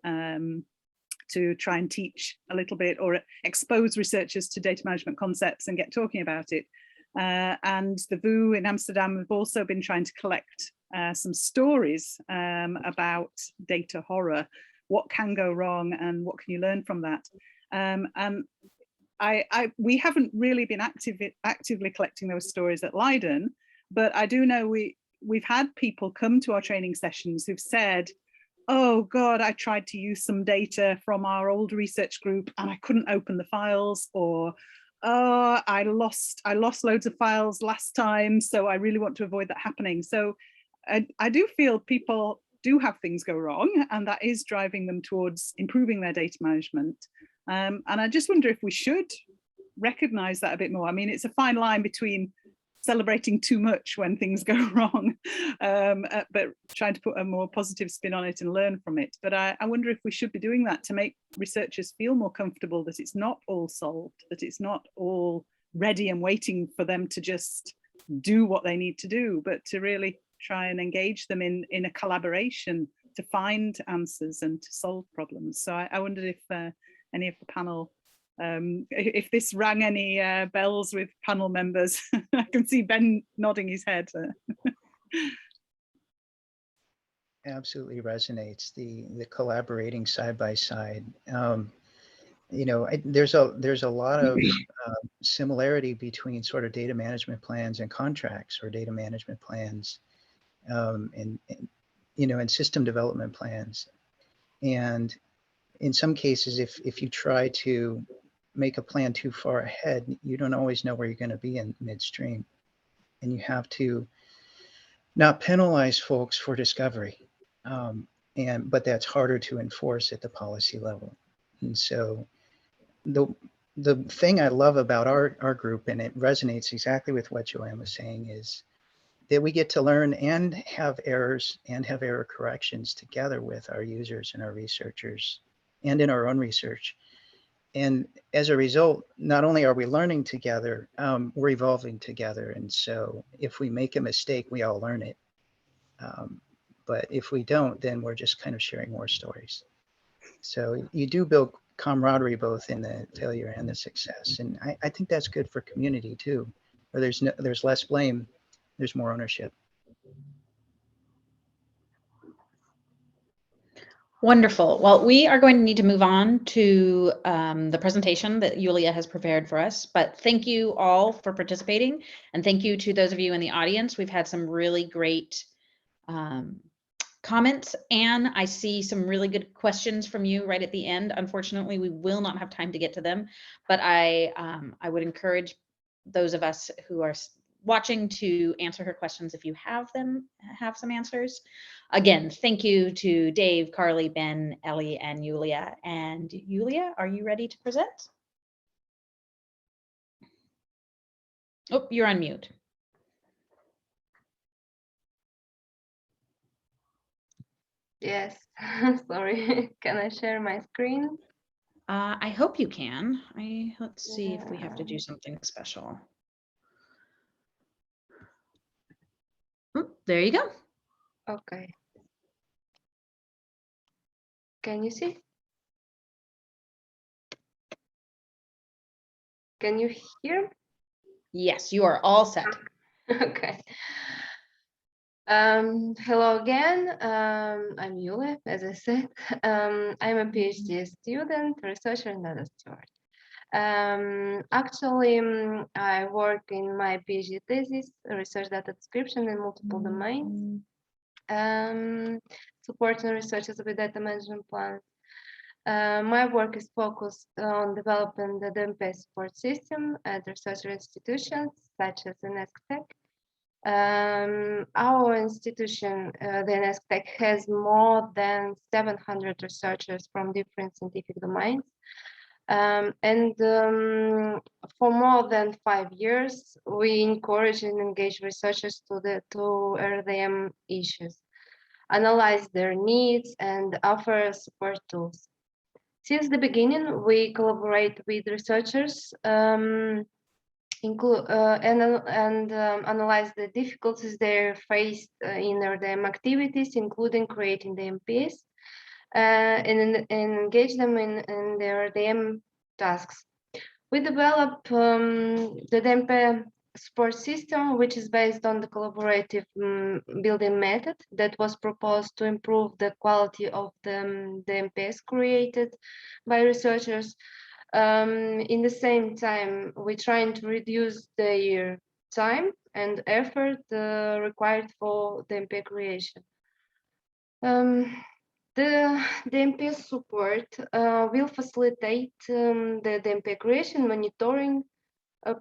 to try and teach a little bit or expose researchers to data management concepts and get talking about it. And the VU in Amsterdam have also been trying to collect some stories about data horror, what can go wrong and what can you learn from that. And we haven't really been actively collecting those stories at Leiden, but I do know we've had people come to our training sessions who've said, oh God, I tried to use some data from our old research group and I couldn't open the files, or oh, I lost loads of files last time, so I really want to avoid that happening. So I do feel people do have things go wrong, and that is driving them towards improving their data management. And I just wonder if we should recognize that a bit more. I mean, it's a fine line between celebrating too much when things go wrong, but trying to put a more positive spin on it and learn from it. But I wonder if we should be doing that to make researchers feel more comfortable that it's not all solved, that it's not all ready and waiting for them to just do what they need to do, but to really try and engage them in a collaboration to find answers and to solve problems. So I wondered if any of the panel, if this rang any bells with panel members. I can see Ben nodding his head. Absolutely resonates, the collaborating side by side. You know, there's a lot of similarity between sort of data management plans and contracts, or data management plans, and you know, and system development plans. And in some cases, if you try to make a plan too far ahead, you don't always know where you're going to be in midstream, and you have to not penalize folks for discovery. But that's harder to enforce at the policy level. And so the thing I love about our group, and it resonates exactly with what Joanne was saying, is that we get to learn and have errors and have error corrections together with our users and our researchers and in our own research. And as a result, not only are we learning together, we're evolving together. And so if we make a mistake, we all learn it. But if we don't, then we're just kind of sharing more stories. So you do build camaraderie both in the failure and the success. And I think that's good for community too, where there's less blame, there's more ownership. Wonderful. Well, we are going to need to move on to the presentation that Yulia has prepared for us, but thank you all for participating, and thank you to those of you in the audience. We've had some really great comments, and I see some really good questions from you right at the end. Unfortunately, we will not have time to get to them, but I would encourage those of us who are watching to answer her questions if you have some answers. Again, thank you to Dave, Carly, Ben, Ellie, and Yulia. And Yulia, are you ready to present? Oh, you're on mute. Yes, sorry. Can I share my screen? I hope you can. Let's see if we have to do something special. Oh, there you go. Okay. Can you see? Can you hear? Yes, you are all set. Okay. Hello again. I'm Yulia, as I said. I'm a PhD student, researcher, and data steward. Actually, I work in my PhD thesis, research data description in multiple domains, supporting researchers with data management plans. My work is focused on developing the DMP support system at research institutions such as the NSC. Our institution, the NSC, has more than 700 researchers from different scientific domains. For more than 5 years, we encourage and engage researchers to RDM issues, analyze their needs, and offer support tools. Since the beginning, we collaborate with researchers and analyze the difficulties they faced in their RDM activities, including creating the MPs, and engage them in their RDM tasks. We develop the DMP support system, which is based on the collaborative building method that was proposed to improve the quality of the DMPs created by researchers. In the same time, we're trying to reduce the time and effort required for DMP creation. The DMP support will facilitate the DMP creation, monitoring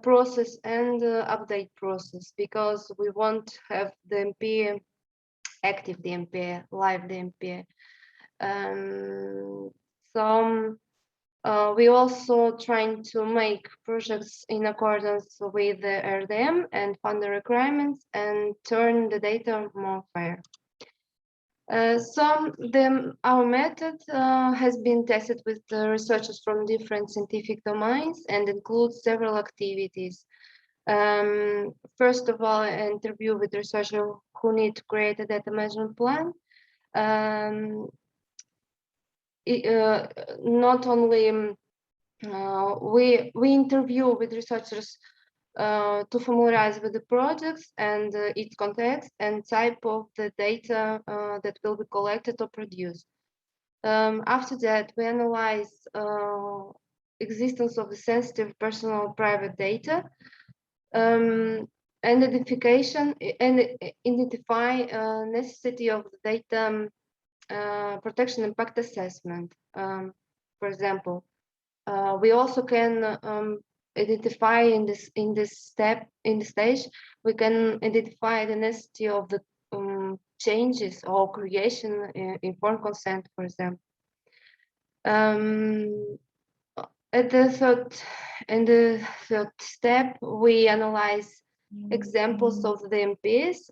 process and update process, because we won't have DMP, active DMP, live DMP. We also trying to make projects in accordance with the RDM and funder requirements and turn the data more fair. Our method has been tested with researchers from different scientific domains and includes several activities. First of all, an interview with researchers who need to create a data management plan. Not only we interview with researchers to familiarize with the projects and its context and type of the data that will be collected or produced. After that, we analyze existence of the sensitive personal private data, identification and identify necessity of the data protection impact assessment. For example, we also can identify in this stage, we can identify the necessity of the changes or creation informed consent, for example. At the third step, we analyze examples of the MPs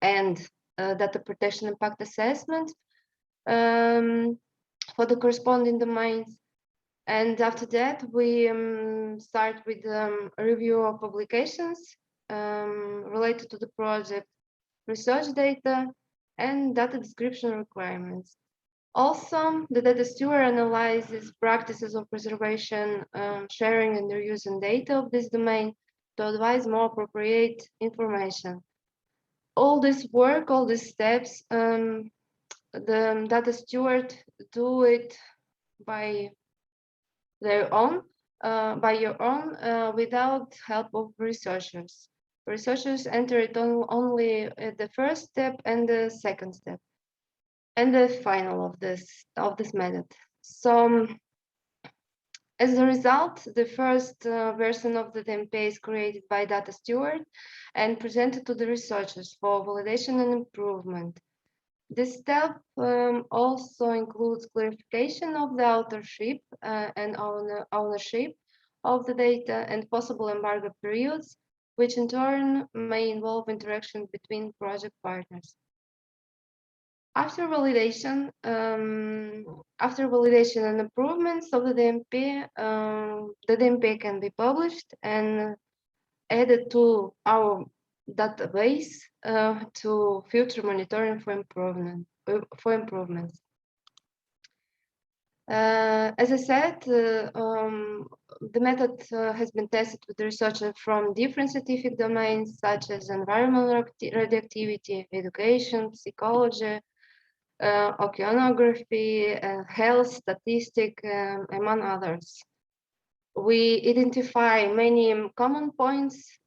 and data protection impact assessment for the corresponding domains. And after that, we start with a review of publications related to the project, research data, and data description requirements. Also, the data steward analyzes practices of preservation, sharing, and reusing data of this domain to advise more appropriate information. All this work, all these steps, the data steward do it by their own, without help of researchers. Researchers enter it only at the first step and the second step, and the final of this method. So, as a result, the first version of the DMP is created by data steward and presented to the researchers for validation and improvement. This step also includes clarification of the authorship and ownership of the data and possible embargo periods, which in turn may involve interaction between project partners. After validation and improvements of the DMP can be published and added to our database to future monitoring for improvements. As I said, the method has been tested with researchers from different scientific domains, such as environmental radioactivity, education, psychology, oceanography, health, statistics, among others. We identify many common points,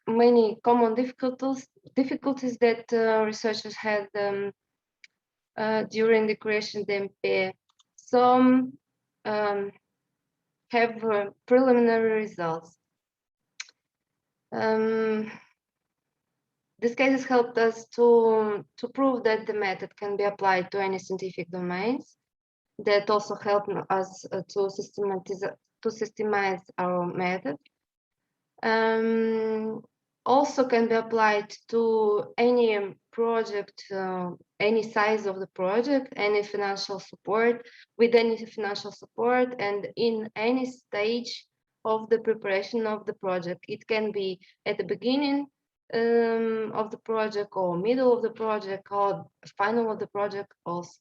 many common difficulties that researchers had during the creation of the DMP. Some have preliminary results. These cases helped us to prove that the method can be applied to any scientific domains. That also helped us to systemize our method. Also can be applied to any project, any size of the project, any financial support, with any financial support, and in any stage of the preparation of the project. It can be at the beginning of the project, or middle of the project, or final of the project also.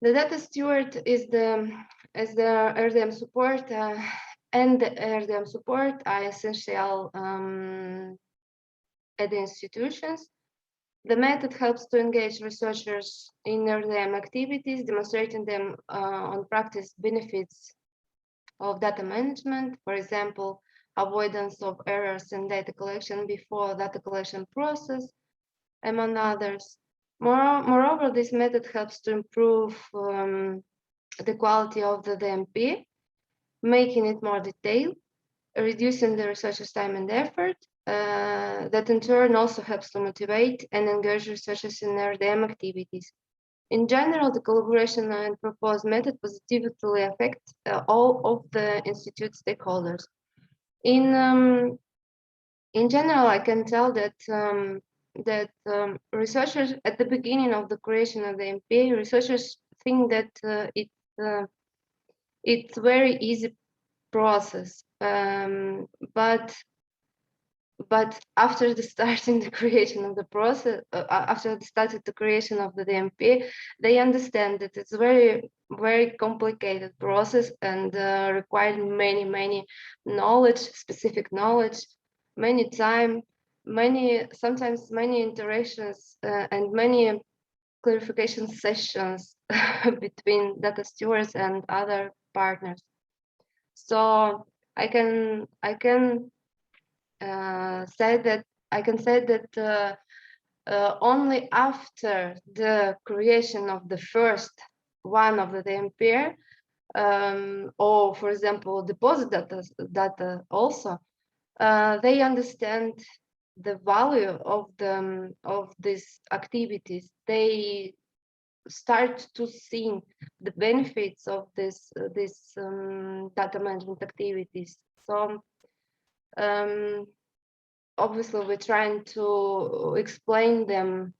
The data steward is the RDM support, and the RDM support are essential at the institutions. The method helps to engage researchers in RDM activities, demonstrating them on practice benefits of data management, for example, avoidance of errors in data collection before data collection process, among others. Moreover, this method helps to improve the quality of the DMP, making it more detailed, reducing the researcher's time and effort. That in turn also helps to motivate and engage researchers in their RDM activities. In general, the collaboration and proposed method positively affects all of the institute stakeholders. In general, I can tell that researchers at the beginning of the creation of the MP, researchers think that it's very easy process, but after the starting the creation of the process, after the started the creation of the DMP, they understand that it's very complicated process and required many knowledge, specific knowledge, many time, sometimes many interactions and many clarification sessions between data stewards and other partners. So I can say that only after the creation of the first one of the DMP, or for example deposit data also, they understand the value of these activities. They start to see the benefits of this data management activities. So obviously we're trying to explain them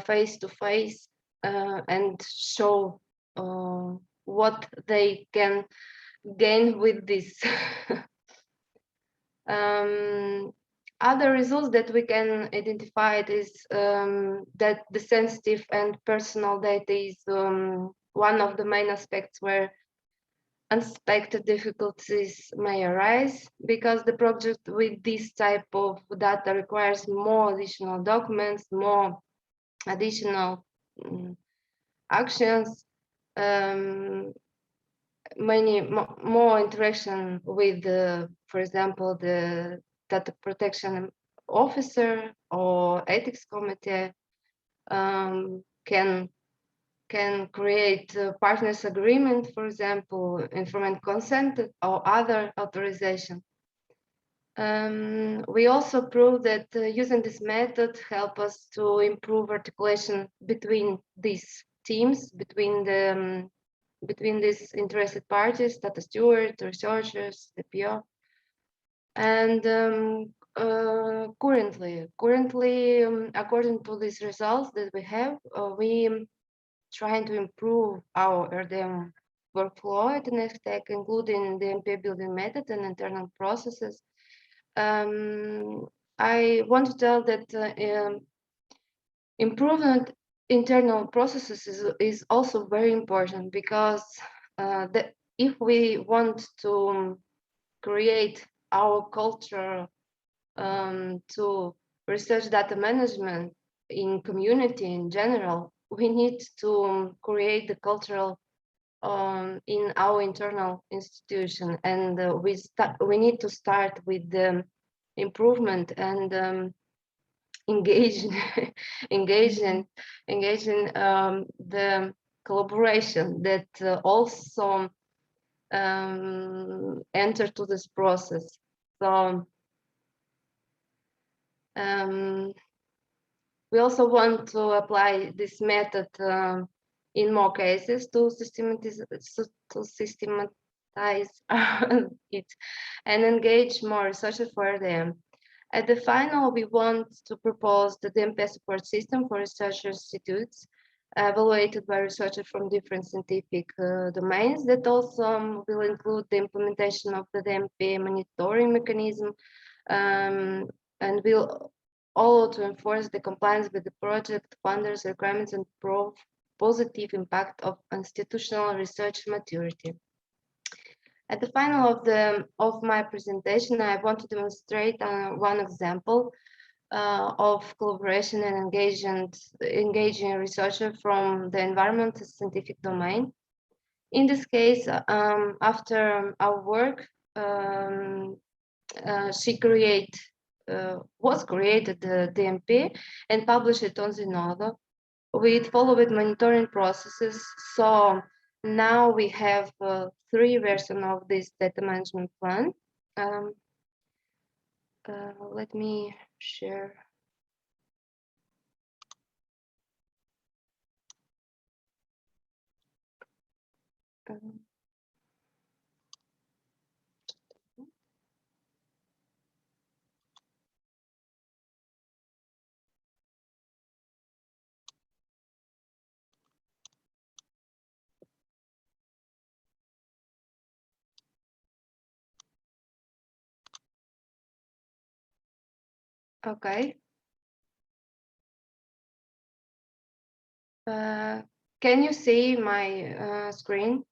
face to face and show what they can gain with this. Other results that we can identify is that the sensitive and personal data is one of the main aspects where unexpected difficulties may arise, because the project with this type of data requires more additional documents, more additional actions, more interaction with for example, the data protection officer or ethics committee, can create a partners agreement, for example, informed consent or other authorization. We also proved that using this method help us to improve articulation between these teams, between these interested parties, data stewards, researchers, the PO. And currently, according to these results that we have, we trying to improve our RDM workflow at Nist, including the MP building method and internal processes. I want to tell that improvement internal processes is also very important, because if we want to create our culture to research data management in community in general, we need to create the cultural in our internal institution, and we need to start with the improvement and engaging the collaboration that also enter to this process. So we also want to apply this method in more cases to systematize it and engage more researchers for them. At the final, we want to propose the DMP support system for research institutes evaluated by researchers from different scientific domains, that also will include the implementation of the DMP monitoring mechanism and will all to enforce the compliance with the project funders' requirements and prove positive impact of institutional research maturity. At the final of my presentation, I want to demonstrate one example of collaboration and engaging researchers from the environmental scientific domain. In this case, after our work, was created the DMP and published it on Zenodo. with followed monitoring processes. So now we have 3 versions of this data management plan. Let me share. Okay. Can you see my screen?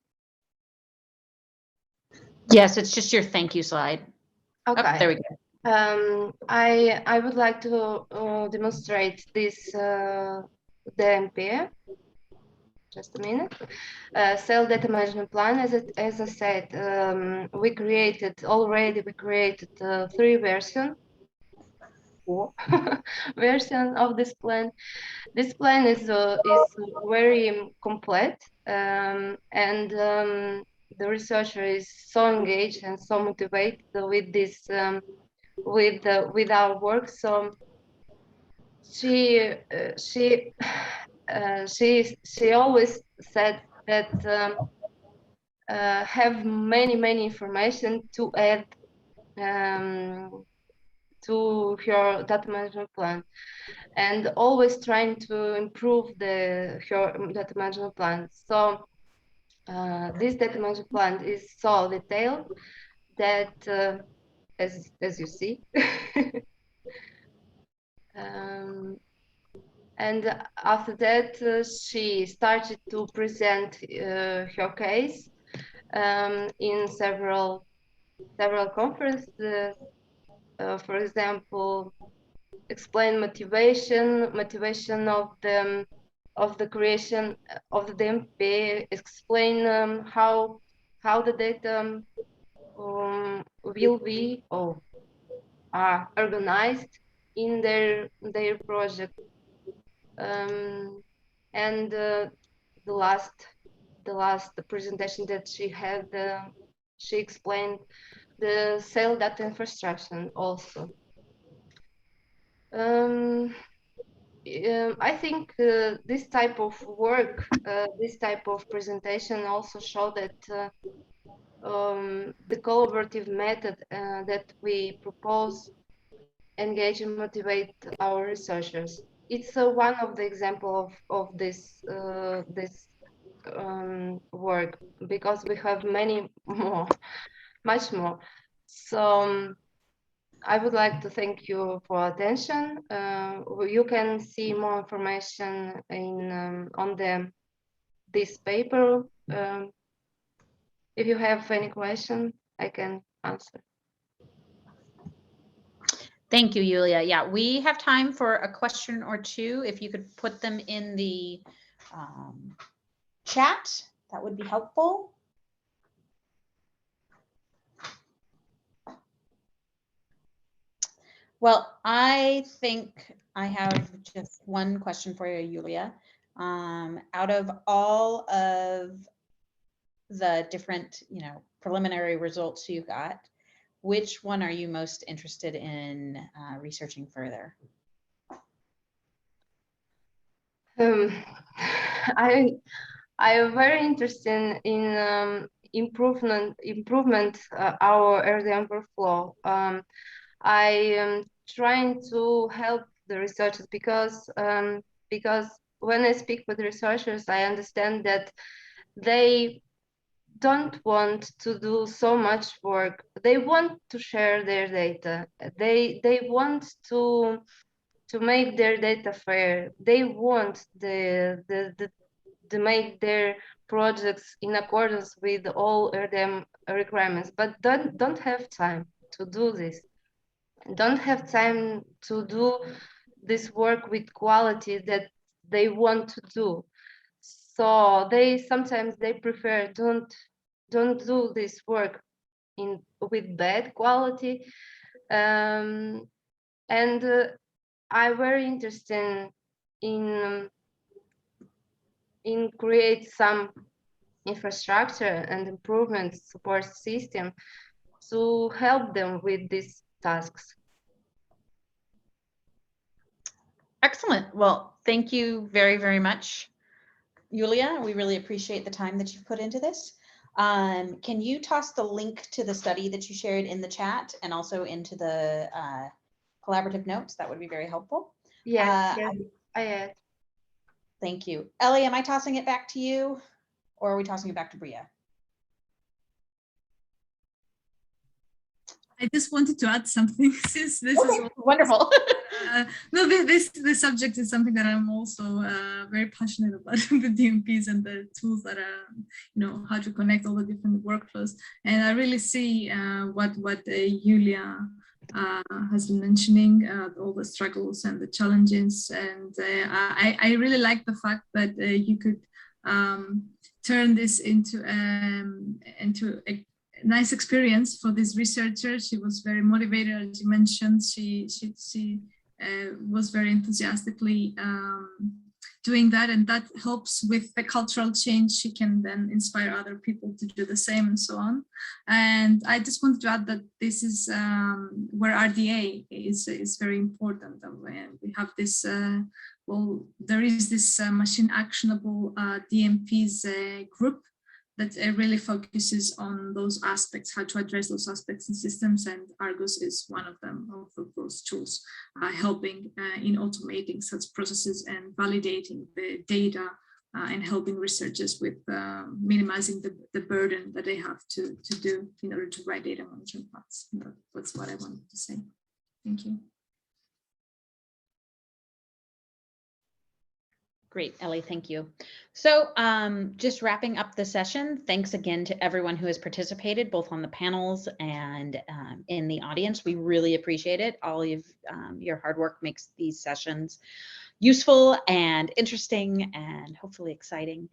Yes, it's just your thank you slide. Okay. Oh, there we go. I would like to demonstrate this DMP. Just a minute. Cell data management plan. As I said, we created 3 versions. 4 version of this plan. This plan is very complete, and the researcher is so engaged and so motivated with this with our work. So she always said that have many information to add to her data management plan, and always trying to improve her data management plan. So this data management plan is so detailed that as you see. And after that, she started to present her case in several conferences. For example, explain motivation of the creation of the DMP. Explain how the data will be organized in their project. And the last presentation that she had, she explained the cell data infrastructure also. I think this type of work, this type of presentation also show that the collaborative method that we propose engage and motivate our researchers. It's one of the example of this work, because we have many more, much more. So I would like to thank you for attention. You can see more information in on this paper. If you have any question, I can answer. Thank you, Yulia. Yeah, we have time for a question or two. If you could put them in the chat, that would be helpful. Well, I think I have just one question for you, Yulia. Out of all of the different, preliminary results you got, which one are you most interested in researching further? I am very interested in improvement our RDM workflow. I am trying to help the researchers because when I speak with researchers, I understand that they don't want to do so much work. They want to share their data. They want to make their data fair. They want to make their projects in accordance with all RDM requirements, but don't have time to do this. Don't have time to do this work with quality that they want to do. So sometimes they prefer don't do this work with bad quality. And I'm very interested in create some infrastructure and improvement support system to help them with these tasks. Excellent. Well, thank you very, very much, Yulia. We really appreciate the time that you've put into this. Can you toss the link to the study that you shared in the chat and also into the collaborative notes? That would be very helpful. Yes, I add. Thank you. Ellie, am I tossing it back to you or are we tossing it back to Bria? I just wanted to add something since this is wonderful. No, this subject is something that I'm also very passionate about, the DMPs and the tools that are, how to connect all the different workflows. And I really see what Yulia has been mentioning, all the struggles and the challenges. And I really like the fact that you could turn this into a nice experience for this researcher. She was very motivated, as you mentioned. She was very enthusiastically doing that, and that helps with the cultural change. She can then inspire other people to do the same and so on. And I just wanted to add that this is where RDA is very important. We have this, well, there is this machine actionable DMPs group that really focuses on those aspects, how to address those aspects in systems, and Argus is one of them, of those tools, helping in automating such processes and validating the data and helping researchers with minimizing the burden that they have to do in order to write data management plans. That's what I wanted to say. Thank you. Great, Ellie, thank you. So just wrapping up the session, thanks again to everyone who has participated, both on the panels and in the audience. We really appreciate it. All of your hard work makes these sessions useful and interesting and hopefully exciting.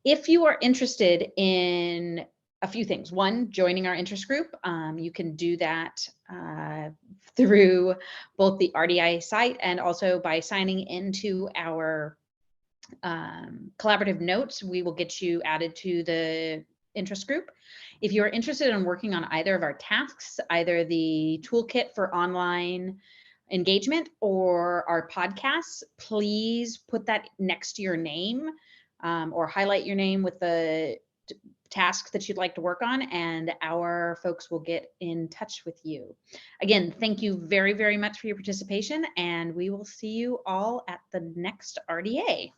If you are interested in a few things, one, joining our interest group, you can do that through both the RDI site and also by signing into our collaborative notes. We will get you added to the interest group. If you're interested in working on either of our tasks, either the toolkit for online engagement or our podcasts, please put that next to your name or highlight your name with the task that you'd like to work on, and our folks will get in touch with you. Again, thank you very, very much for your participation, and we will see you all at the next RDA.